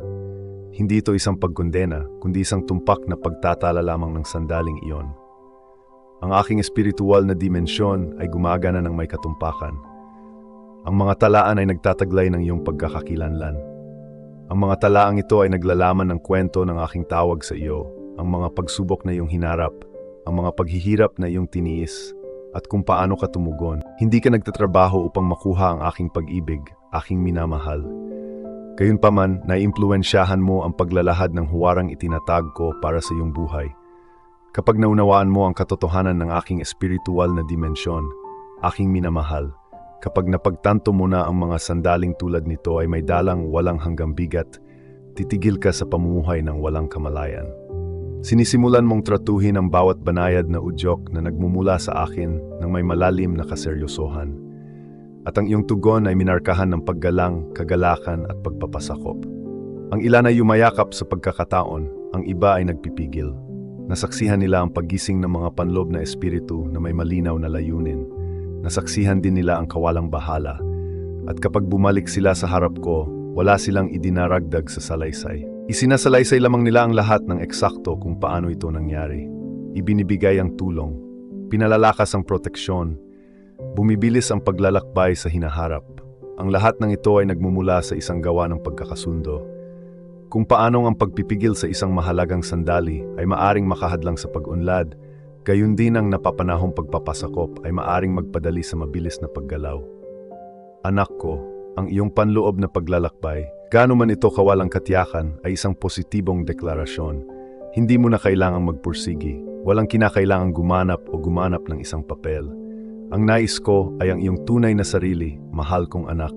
Hindi ito isang pagkondena, kundi isang tumpak na pagtatala lamang ng sandaling iyon. Ang aking espiritual na dimensyon ay gumagana ng may katumpakan. Ang mga talaan ay nagtataglay ng iyong pagkakakilanlan. Ang mga talaang ito ay naglalaman ng kwento ng aking tawag sa iyo, ang mga pagsubok na iyong hinarap, ang mga paghihirap na iyong tiniis, at kung paano ka tumugon. Hindi ka nagtatrabaho upang makuha ang aking pag-ibig, aking minamahal. Gayunpaman, naiimpluwensyahan mo ang paglalahad ng huwarang itinatag ko para sa iyong buhay. Kapag naunawaan mo ang katotohanan ng aking espiritual na dimensyon, aking minamahal, kapag napagtanto mo na ang mga sandaling tulad nito ay may dalang walang hanggang bigat, titigil ka sa pamumuhay ng walang kamalayan. Sinisimulan mong tratuhin ang bawat banayad na udyok na nagmumula sa akin ng may malalim na kaseryosohan. At ang iyong tugon ay minarkahan ng paggalang, kagalakan at pagpapasakop. Ang ilan ay yumayakap sa pagkakataon, ang iba ay nagpipigil. Nasaksihan nila ang paggising ng mga panloob na espiritu na may malinaw na layunin. Nasaksihan din nila ang kawalang bahala, at kapag bumalik sila sa harap ko, wala silang idinaragdag sa salaysay. Isinasalaysay lamang nila ang lahat ng eksakto kung paano ito nangyari. Ibinibigay ang tulong, pinalalakas ang proteksyon, bumibilis ang paglalakbay sa hinaharap. Ang lahat ng ito ay nagmumula sa isang gawa ng pagkakasundo. Kung paanong ang pagpipigil sa isang mahalagang sandali ay maaring makahadlang sa pag-unlad, gayon din ang napapanahong pagpapasakop ay maaring magpadali sa mabilis na paggalaw. Anak ko, ang iyong panloob na paglalakbay, gaano man ito kawalang katiyakan, ay isang positibong deklarasyon. Hindi mo na kailangang magpursigi, walang kinakailangang gumanap ng isang papel. Ang nais ko ay ang iyong tunay na sarili, mahal kong anak.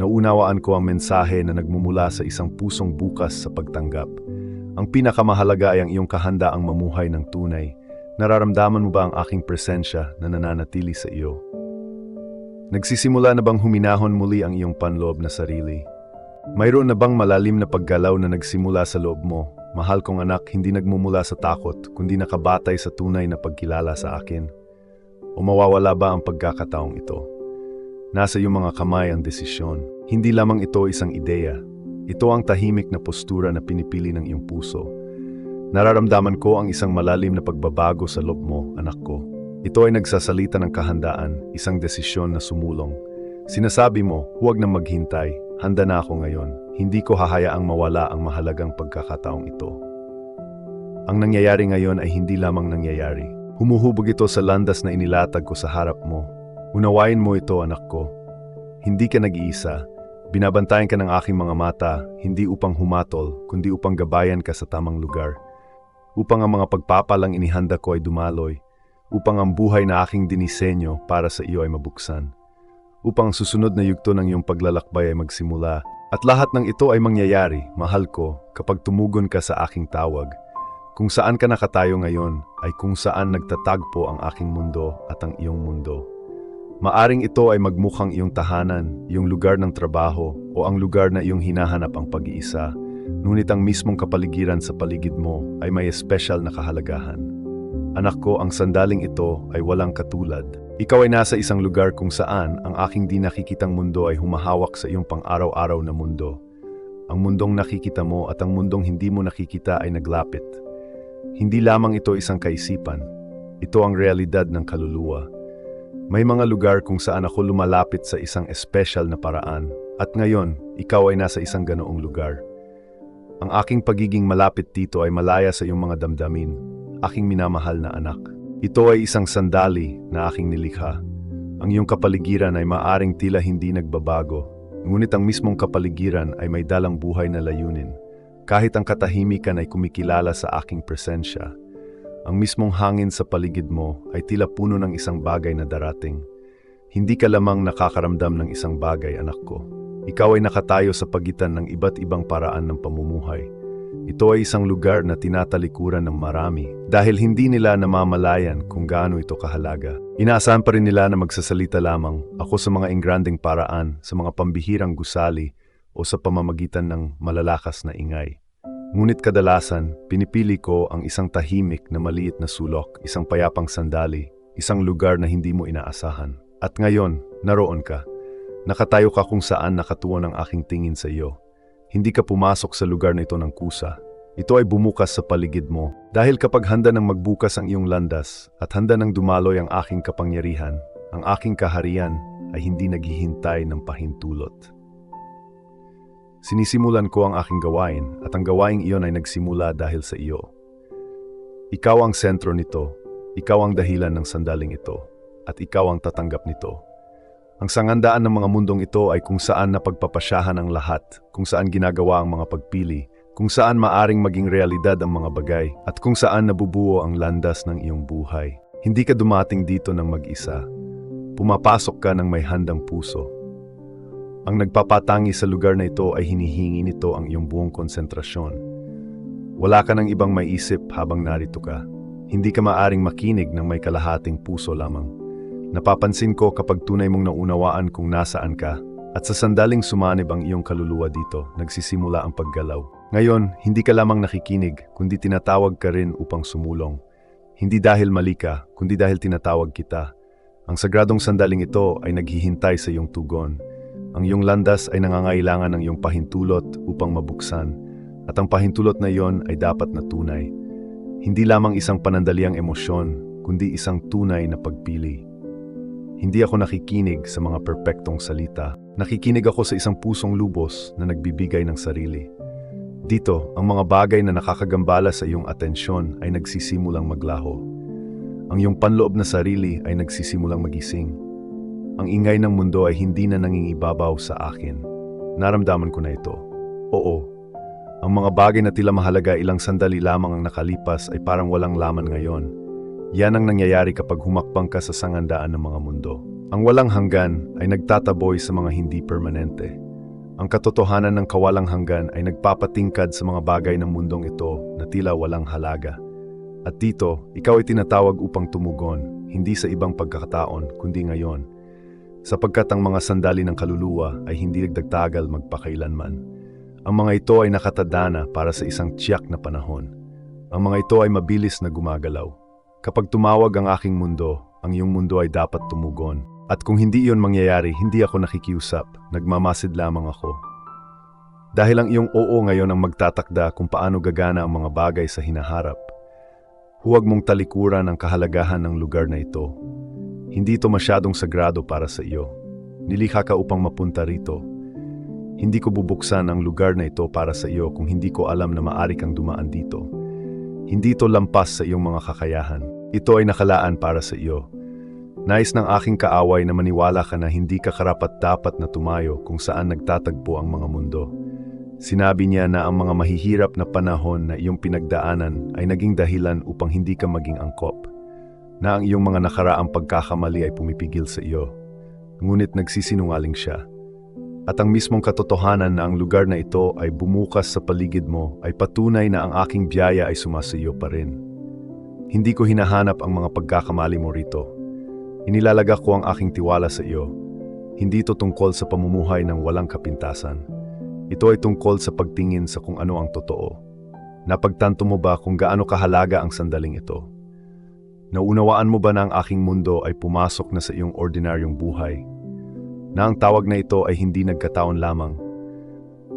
Naunawaan ko ang mensahe na nagmumula sa isang pusong bukas sa pagtanggap. Ang pinakamahalaga ay ang iyong kahandaang mamuhay ng tunay. Nararamdaman mo ba ang aking presensya na nananatili sa iyo? Nagsisimula na bang huminahon muli ang iyong panloob na sarili? Mayroon na bang malalim na paggalaw na nagsimula sa loob mo? Mahal kong anak, hindi nagmumula sa takot, kundi nakabatay sa tunay na pagkilala sa akin. O mawawala ba ang pagkakataong ito? Nasa iyong mga kamay ang desisyon. Hindi lamang ito isang ideya. Ito ang tahimik na postura na pinipili ng iyong puso. Nararamdaman ko ang isang malalim na pagbabago sa loob mo, anak ko. Ito ay nagsasalita ng kahandaan, isang desisyon na sumulong. Sinasabi mo, huwag na maghintay, handa na ako ngayon. Hindi ko hahayaang mawala ang mahalagang pagkakataong ito. Ang nangyayari ngayon ay hindi lamang nangyayari. Humuhubog ito sa landas na inilatag ko sa harap mo. Unawain mo ito, anak ko. Hindi ka nag-iisa. Binabantayan ka ng aking mga mata, hindi upang humatol, kundi upang gabayan ka sa tamang lugar. Upang ang mga pagpapalang inihanda ko ay dumaloy. Upang ang buhay na aking dinisenyo para sa iyo ay mabuksan. Upang ang susunod na yugto ng iyong paglalakbay ay magsimula. At lahat ng ito ay mangyayari, mahal ko, kapag tumugon ka sa aking tawag. Kung saan ka nakatayo ngayon, ay kung saan nagtatagpo ang aking mundo at ang iyong mundo. Maaring ito ay magmukhang iyong tahanan, iyong lugar ng trabaho, o ang lugar na iyong hinahanap ang pag-iisa, ngunit ang mismong kapaligiran sa paligid mo ay may espesyal na kahalagahan. Anak ko, ang sandaling ito ay walang katulad. Ikaw ay nasa isang lugar kung saan ang aking di nakikitang mundo ay humahawak sa iyong pang-araw-araw na mundo. Ang mundong nakikita mo at ang mundong hindi mo nakikita ay naglapit. Hindi lamang ito isang kaisipan. Ito ang realidad ng kaluluwa. May mga lugar kung saan ako lumalapit sa isang espesyal na paraan, at ngayon, ikaw ay nasa isang ganoong lugar. Ang aking pagiging malapit dito ay malaya sa iyong mga damdamin, aking minamahal na anak. Ito ay isang sandali na aking nilikha. Ang iyong kapaligiran ay maaring tila hindi nagbabago, ngunit ang mismong kapaligiran ay may dalang buhay na layunin. Kahit ang katahimikan ay kumikilala sa aking presensya, ang mismong hangin sa paligid mo ay tila puno ng isang bagay na darating. Hindi ka lamang nakakaramdam ng isang bagay, anak ko. Ikaw ay nakatayo sa pagitan ng iba't ibang paraan ng pamumuhay. Ito ay isang lugar na tinatalikuran ng marami dahil hindi nila namamalayan kung gaano ito kahalaga. Inaasahan pa rin nila na magsasalita lamang ako sa mga engranding paraan, sa mga pambihirang gusali o sa pamamagitan ng malalakas na ingay. Ngunit kadalasan, pinipili ko ang isang tahimik na maliit na sulok, isang payapang sandali, isang lugar na hindi mo inaasahan. At ngayon, naroon ka. Nakatayo ka kung saan nakatuon ang aking tingin sa iyo. Hindi ka pumasok sa lugar na ito ng kusa. Ito ay bumukas sa paligid mo. Dahil kapag handa nang magbukas ang iyong landas at handa nang dumaloy ang aking kapangyarihan, ang aking kaharian ay hindi naghihintay ng pahintulot. Sinisimulan ko ang aking gawain at ang gawaing iyon ay nagsimula dahil sa iyo. Ikaw ang sentro nito, ikaw ang dahilan ng sandaling ito, at ikaw ang tatanggap nito. Ang sangandaan ng mga mundong ito ay kung saan napagpapasyahan ang lahat, kung saan ginagawa ang mga pagpili, kung saan maaring maging realidad ang mga bagay, at kung saan nabubuo ang landas ng iyong buhay. Hindi ka dumating dito ng mag-isa. Pumapasok ka ng may handang puso. Ang nagpapatangi sa lugar na ito ay hinihingi nito ang iyong buong konsentrasyon. Wala ka ng ibang maiisip habang narito ka. Hindi ka maaring makinig ng may kalahating puso lamang. Napapansin ko kapag tunay mong naunawaan kung nasaan ka, at sa sandaling sumanib ang iyong kaluluwa dito, nagsisimula ang paggalaw. Ngayon, hindi ka lamang nakikinig, kundi tinatawag ka rin upang sumulong. Hindi dahil mali ka, kundi dahil tinatawag kita. Ang sagradong sandaling ito ay naghihintay sa iyong tugon. Ang iyong landas ay nangangailangan ng iyong pahintulot upang mabuksan, at ang pahintulot na iyon ay dapat na tunay. Hindi lamang isang panandaliang emosyon, kundi isang tunay na pagpili. Hindi ako nakikinig sa mga perpektong salita. Nakikinig ako sa isang pusong lubos na nagbibigay ng sarili. Dito, ang mga bagay na nakakagambala sa iyong atensyon ay nagsisimulang maglaho. Ang iyong panloob na sarili ay nagsisimulang magising. Ang ingay ng mundo ay hindi na nangingibabaw sa akin. Naramdaman ko na ito. Oo, ang mga bagay na tila mahalaga ilang sandali lamang ang nakalipas ay parang walang laman ngayon. Yan ang nangyayari kapag humakbang ka sa sangandaan ng mga mundo. Ang walang hanggan ay nagtataboy sa mga hindi permanente. Ang katotohanan ng kawalang hanggan ay nagpapatingkad sa mga bagay ng mundong ito na tila walang halaga. At dito, ikaw ay tinatawag upang tumugon, hindi sa ibang pagkakataon, kundi ngayon. Sapagkat ang mga sandali ng kaluluwa ay hindi nagdagtagal magpakailanman. Ang mga ito ay nakatadhana para sa isang tiyak na panahon. Ang mga ito ay mabilis na gumagalaw. Kapag tumawag ang aking mundo, ang iyong mundo ay dapat tumugon. At kung hindi iyon mangyayari, hindi ako nakikiusap, nagmamasid lamang ako. Dahil ang iyong oo ngayon ang magtatakda kung paano gagana ang mga bagay sa hinaharap. Huwag mong talikuran ang kahalagahan ng lugar na ito. Hindi ito masyadong sagrado para sa iyo. Nilikha ka upang mapunta rito. Hindi ko bubuksan ang lugar na ito para sa iyo kung hindi ko alam na maaari kang dumaan dito. Hindi ito lampas sa iyong mga kakayahan. Ito ay nakalaan para sa iyo. Nais ng aking kaaway na maniwala ka na hindi ka karapat-dapat na tumayo kung saan nagtatagpo ang mga mundo. Sinabi niya na ang mga mahihirap na panahon na iyong pinagdaanan ay naging dahilan upang hindi ka maging angkop. Na ang iyong mga nakaraang pagkakamali ay pumipigil sa iyo. Ngunit nagsisinungaling siya. At ang mismong katotohanan na ang lugar na ito ay bumukas sa paligid mo ay patunay na ang aking biyaya ay sumasa iyo pa rin. Hindi ko hinahanap ang mga pagkakamali mo rito. Inilalaga ko ang aking tiwala sa iyo. Hindi ito tungkol sa pamumuhay ng walang kapintasan. Ito ay tungkol sa pagtingin sa kung ano ang totoo. Napagtanto mo ba kung gaano kahalaga ang sandaling ito? Naunawaan mo ba na ang aking mundo ay pumasok na sa iyong ordinaryong buhay? Na ang tawag na ito ay hindi nagkataon lamang?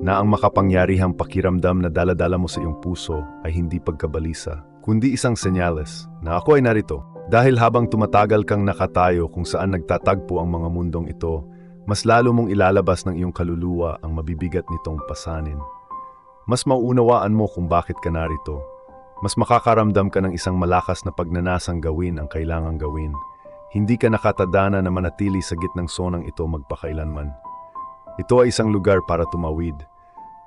Na ang makapangyarihang pakiramdam na dala-dala mo sa iyong puso ay hindi pagkabalisa, kundi isang senyales na ako ay narito. Dahil habang tumatagal kang nakatayo kung saan nagtatagpo ang mga mundong ito, mas lalo mong ilalabas ng iyong kaluluwa ang mabibigat nitong pasanin. Mas mauunawaan mo kung bakit ka narito. Mas makakaramdam ka ng isang malakas na pagnanasang gawin ang kailangang gawin. Hindi ka nakatadhana na manatili sa gitnang sonang ito magpakailanman. Ito ay isang lugar para tumawid.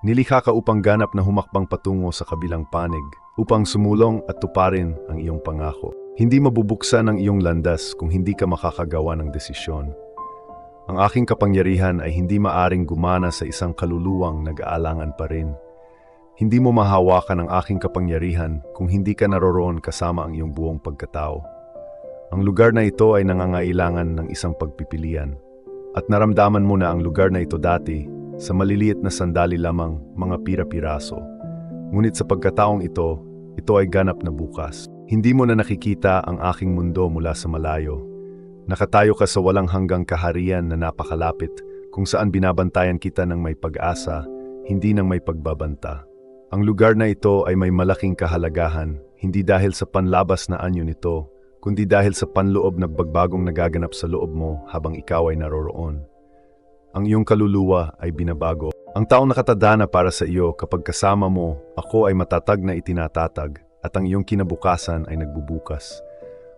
Nilikha ka upang ganap na humakbang patungo sa kabilang panig, upang sumulong at tuparin ang iyong pangako. Hindi mabubuksan ang iyong landas kung hindi ka makakagawa ng desisyon. Ang aking kapangyarihan ay hindi maaring gumana sa isang kaluluwang nag-aalangan pa rin. Hindi mo mahawakan ang aking kapangyarihan kung hindi ka naroroon kasama ang iyong buong pagkatao. Ang lugar na ito ay nangangailangan ng isang pagpipilian. At naramdaman mo na ang lugar na ito dati, sa maliliit na sandali lamang mga pira-piraso. Ngunit sa pagkataong ito ay ganap na bukas. Hindi mo na nakikita ang aking mundo mula sa malayo. Nakatayo ka sa walang hanggang kaharian na napakalapit, kung saan binabantayan kita ng may pag-asa, hindi ng may pagbabanta. Ang lugar na ito ay may malaking kahalagahan, hindi dahil sa panlabas na anyo nito, kundi dahil sa panloob na bagbagong nagaganap sa loob mo habang ikaw ay naroroon. Ang iyong kaluluwa ay binabago. Ang taong nakatadhana para sa iyo kapag kasama mo, ako ay matatag na itinatatag at ang iyong kinabukasan ay nagbubukas.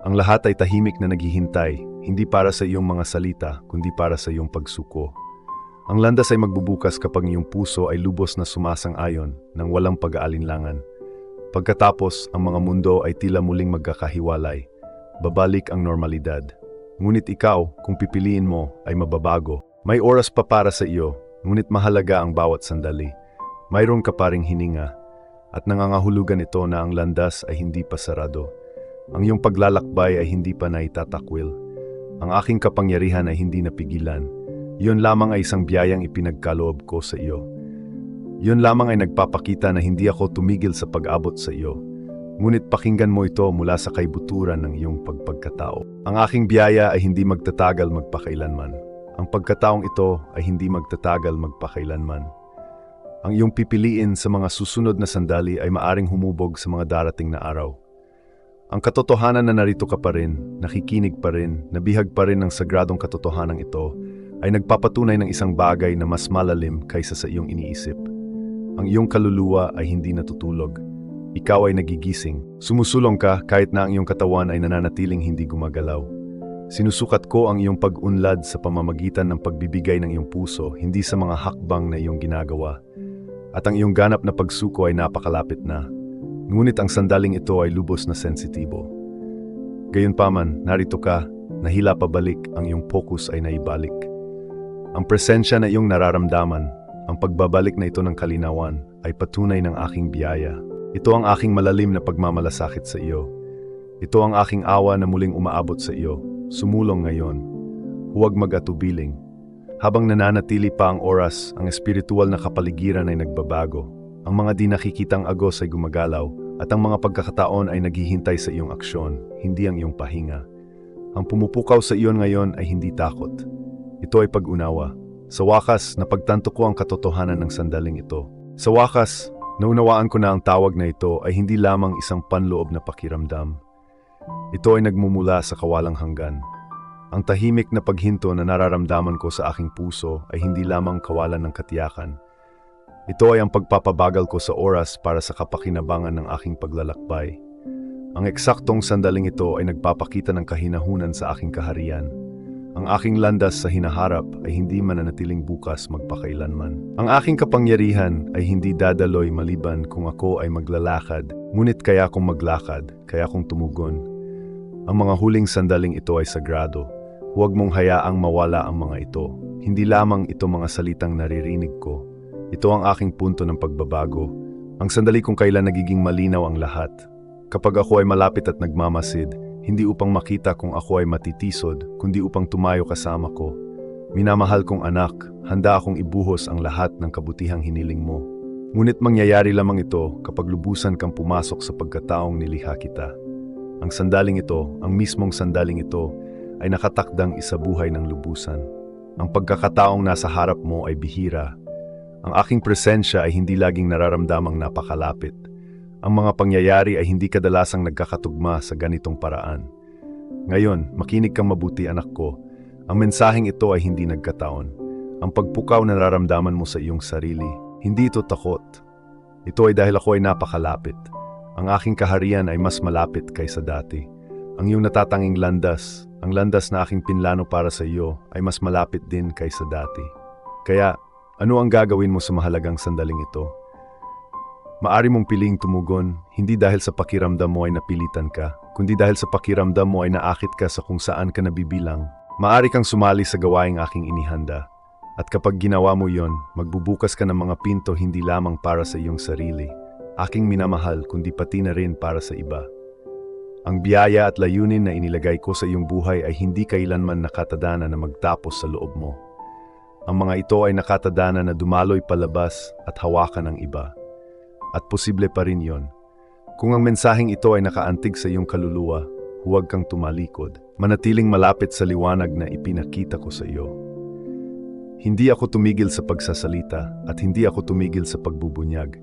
Ang lahat ay tahimik na naghihintay, hindi para sa iyong mga salita, kundi para sa iyong pagsuko. Ang landas ay magbubukas kapag iyong puso ay lubos na sumasang-ayon ng walang pag-aalinlangan. Pagkatapos, ang mga mundo ay tila muling magkakahiwalay. Babalik ang normalidad. Ngunit ikaw, kung pipiliin mo, ay mababago. May oras pa para sa iyo, ngunit mahalaga ang bawat sandali. Mayroon ka pa ring hininga, at nangangahulugan ito na ang landas ay hindi pa sarado. Ang iyong paglalakbay ay hindi pa naitatakwil. Ang aking kapangyarihan ay hindi napigilan. Iyon lamang ay isang biyayang ipinagkaloob ko sa iyo. Iyon lamang ay nagpapakita na hindi ako tumigil sa pag-abot sa iyo. Ngunit pakinggan mo ito mula sa kaibuturan ng iyong pagpagkatao. Ang aking biyaya ay hindi magtatagal magpakailanman. Ang pagkataong ito ay hindi magtatagal magpakailanman. Ang iyong pipiliin sa mga susunod na sandali ay maaring humubog sa mga darating na araw. Ang katotohanan na narito ka pa rin, nakikinig pa rin, nabihag pa rin ng sagradong katotohanan ito, ay nagpapatunay ng isang bagay na mas malalim kaysa sa iyong iniisip. Ang iyong kaluluwa ay hindi natutulog. Ikaw ay nagigising. Sumusulong ka kahit na ang iyong katawan ay nananatiling hindi gumagalaw. Sinusukat ko ang iyong pag-unlad sa pamamagitan ng pagbibigay ng iyong puso, hindi sa mga hakbang na iyong ginagawa. At ang iyong ganap na pagsuko ay napakalapit na. Ngunit ang sandaling ito ay lubos na sensitibo. Gayunpaman, narito ka, nahila pabalik, ang iyong focus ay naibalik. Ang presensya na iyong nararamdaman, ang pagbabalik na ito ng kalinawan, ay patunay ng aking biyaya. Ito ang aking malalim na pagmamalasakit sa iyo. Ito ang aking awa na muling umaabot sa iyo. Sumulong ngayon. Huwag mag-atubiling. Habang nananatili pa ang oras, ang espiritual na kapaligiran ay nagbabago. Ang mga di nakikitang agos ay gumagalaw, at ang mga pagkakataon ay naghihintay sa iyong aksyon, hindi ang iyong pahinga. Ang pumupukaw sa iyon ngayon ay hindi takot. Ito ay pag-unawa. Sa wakas, napagtanto ko ang katotohanan ng sandaling ito. Sa wakas, naunawaan ko na ang tawag na ito ay hindi lamang isang panloob na pakiramdam. Ito ay nagmumula sa kawalang hanggan. Ang tahimik na paghinto na nararamdaman ko sa aking puso ay hindi lamang kawalan ng katiyakan. Ito ay ang pagpapabagal ko sa oras para sa kapakinabangan ng aking paglalakbay. Ang eksaktong sandaling ito ay nagpapakita ng kahinahunan sa aking kaharian. Ang aking landas sa hinaharap ay hindi mananatiling bukas magpakailanman. Ang aking kapangyarihan ay hindi dadaloy maliban kung ako ay maglalakad, ngunit kaya kong maglakad, kaya kong tumugon. Ang mga huling sandaling ito ay sagrado. Huwag mong hayaang mawala ang mga ito. Hindi lamang ito mga salitang naririnig ko. Ito ang aking punto ng pagbabago. Ang sandali kung kailan nagiging malinaw ang lahat. Kapag ako ay malapit at nagmamasid, hindi upang makita kung ako ay matitisod, kundi upang tumayo kasama ko. Minamahal kong anak, handa akong ibuhos ang lahat ng kabutihang hiniling mo. Ngunit mangyayari lamang ito kapag lubusan kang pumasok sa pagkataong nilikha kita. Ang sandaling ito, ang mismong sandaling ito, ay nakatakdang isabuhay ng lubusan. Ang pagkakataong nasa harap mo ay bihira. Ang aking presensya ay hindi laging nararamdamang napakalapit. Ang mga pangyayari ay hindi kadalasang nagkakatugma sa ganitong paraan. Ngayon, makinig kang mabuti anak ko. Ang mensaheng ito ay hindi nagkataon. Ang pagpukaw na nararamdaman mo sa iyong sarili, hindi ito takot. Ito ay dahil ako ay napakalapit. Ang aking kaharian ay mas malapit kaysa dati. Ang iyong natatanging landas, ang landas na aking pinlano para sa iyo, ay mas malapit din kaysa dati. Kaya, ano ang gagawin mo sa mahalagang sandaling ito? Maari mong piling tumugon, hindi dahil sa pakiramdam mo ay napilitan ka, kundi dahil sa pakiramdam mo ay naakit ka sa kung saan ka nabibilang. Maari kang sumali sa gawaing aking inihanda. At kapag ginawa mo yon, magbubukas ka ng mga pinto hindi lamang para sa iyong sarili, aking minamahal, kundi pati na rin para sa iba. Ang biyaya at layunin na inilagay ko sa iyong buhay ay hindi kailanman nakatadana na magtapos sa loob mo. Ang mga ito ay nakatadana na dumaloy palabas at hawakan ang iba. At posible pa rin yon. Kung ang mensaheng ito ay nakaantig sa iyong kaluluwa, huwag kang tumalikod. Manatiling malapit sa liwanag na ipinakita ko sa iyo. Hindi ako tumigil sa pagsasalita at hindi ako tumigil sa pagbubunyag.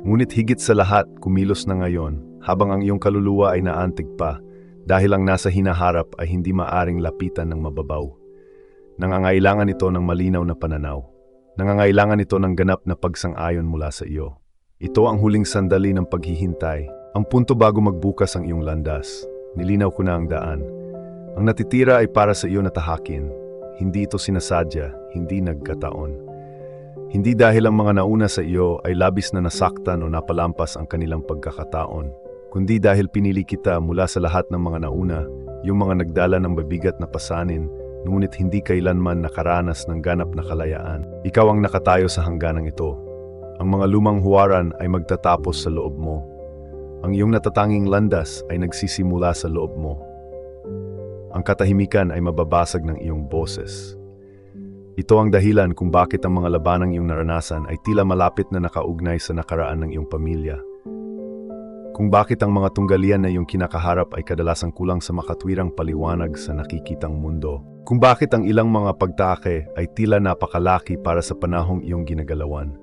Ngunit higit sa lahat, kumilos na ngayon habang ang iyong kaluluwa ay naantig pa dahil ang nasa hinaharap ay hindi maaring lapitan ng mababaw. Nangangailangan ito ng malinaw na pananaw. Nangangailangan ito ng ganap na pagsang-ayon mula sa iyo. Ito ang huling sandali ng paghihintay, ang punto bago magbukas ang iyong landas. Nilinaw ko na ang daan. Ang natitira ay para sa iyo na tahakin. Hindi ito sinasadya, hindi nagkataon. Hindi dahil ang mga nauna sa iyo ay labis na nasaktan o napalampas ang kanilang pagkakataon, kundi dahil pinili kita mula sa lahat ng mga nauna, yung mga nagdala ng mabigat na pasanin, ngunit hindi kailanman nakaranas ng ganap na kalayaan. Ikaw ang nakatayo sa hangganang ito. Ang mga lumang huwaran ay magtatapos sa loob mo. Ang iyong natatanging landas ay nagsisimula sa loob mo. Ang katahimikan ay mababasag ng iyong boses. Ito ang dahilan kung bakit ang mga labanang iyong naranasan ay tila malapit na nakaugnay sa nakaraan ng iyong pamilya. Kung bakit ang mga tunggalian na iyong kinakaharap ay kadalasang kulang sa makatwirang paliwanag sa nakikitang mundo. Kung bakit ang ilang mga pagtake ay tila napakalaki para sa panahong iyong ginagalawan.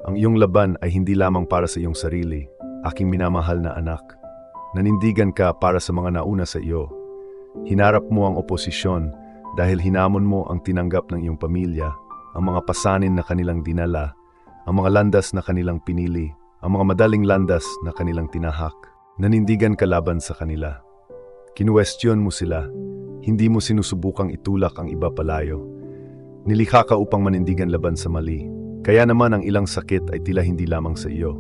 Ang iyong laban ay hindi lamang para sa iyong sarili, aking minamahal na anak. Nanindigan ka para sa mga nauna sa iyo. Hinarap mo ang oposisyon dahil hinamon mo ang tinanggap ng iyong pamilya, ang mga pasanin na kanilang dinala, ang mga landas na kanilang pinili, ang mga madaling landas na kanilang tinahak. Nanindigan ka laban sa kanila. Kinuwestiyon mo sila, hindi mo sinusubukang itulak ang iba palayo. Nilikha ka upang manindigan laban sa mali, kaya naman ang ilang sakit ay tila hindi lamang sa iyo.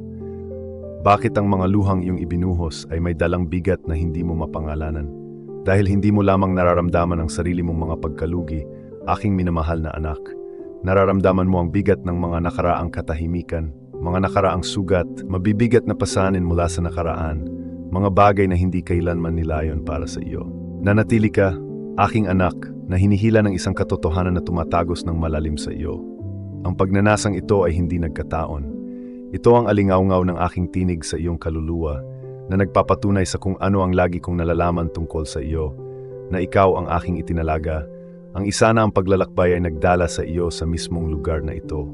Bakit ang mga luhang iyong ibinuhos ay may dalang bigat na hindi mo mapangalanan? Dahil hindi mo lamang nararamdaman ang sarili mong mga pagkalugi, aking minamahal na anak. Nararamdaman mo ang bigat ng mga nakaraang katahimikan, mga nakaraang sugat, mabibigat na pasanin mula sa nakaraan, mga bagay na hindi kailanman nilayon para sa iyo. Nanatili ka, aking anak, na hinihila ng isang katotohanan na tumatagos ng malalim sa iyo. Ang pagnanasang ito ay hindi nagkataon. Ito ang alingaw-ngaw ng aking tinig sa iyong kaluluwa, na nagpapatunay sa kung ano ang lagi kong nalalaman tungkol sa iyo, na ikaw ang aking itinalaga, ang isa na ang paglalakbay ay nagdala sa iyo sa mismong lugar na ito.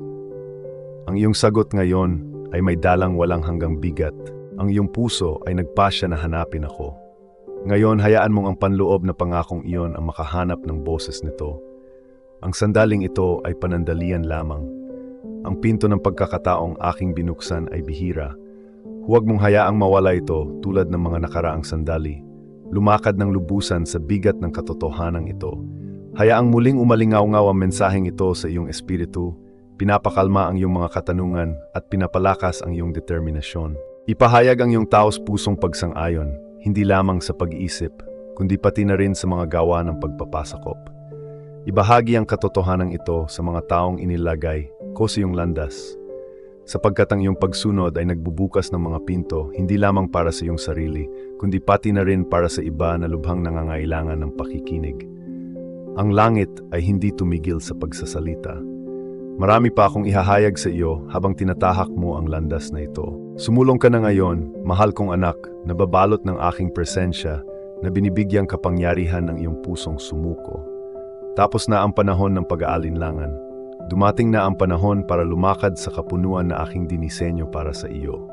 Ang iyong sagot ngayon ay may dalang walang hanggang bigat. Ang iyong puso ay nagpasya na hanapin ako. Ngayon, hayaan mong ang panloob na pangakong iyon ang makahanap ng boses nito. Ang sandaling ito ay panandalian lamang. Ang pinto ng pagkakataong aking binuksan ay bihira. Huwag mong hayaang mawala ito tulad ng mga nakaraang sandali. Lumakad ng lubusan sa bigat ng katotohanan ito. Hayaang muling umalingaw-ngaw ang mensaheng ito sa iyong espiritu, pinapakalma ang iyong mga katanungan at pinapalakas ang iyong determinasyon. Ipahayag ang iyong taos-pusong pagsang-ayon, hindi lamang sa pag-iisip, kundi pati na rin sa mga gawa ng pagpapasakop. Ibahagi ang katotohanan ito sa mga taong inilagay ko sa iyong landas. sapagkat ang iyong pagsunod ay nagbubukas ng mga pinto hindi lamang para sa iyong sarili, kundi pati na rin para sa iba na lubhang nangangailangan ng pakikinig. Ang langit ay hindi tumigil sa pagsasalita. Marami pa akong ihahayag sa iyo habang tinatahak mo ang landas na ito. Sumulong ka na ngayon, mahal kong anak, nababalot ng aking presensya na binibigyang kapangyarihan ng iyong pusong sumuko. Tapos na ang panahon ng pag-aalinlangan. Dumating na ang panahon para lumakad sa kapunuan na aking dinisenyo para sa iyo.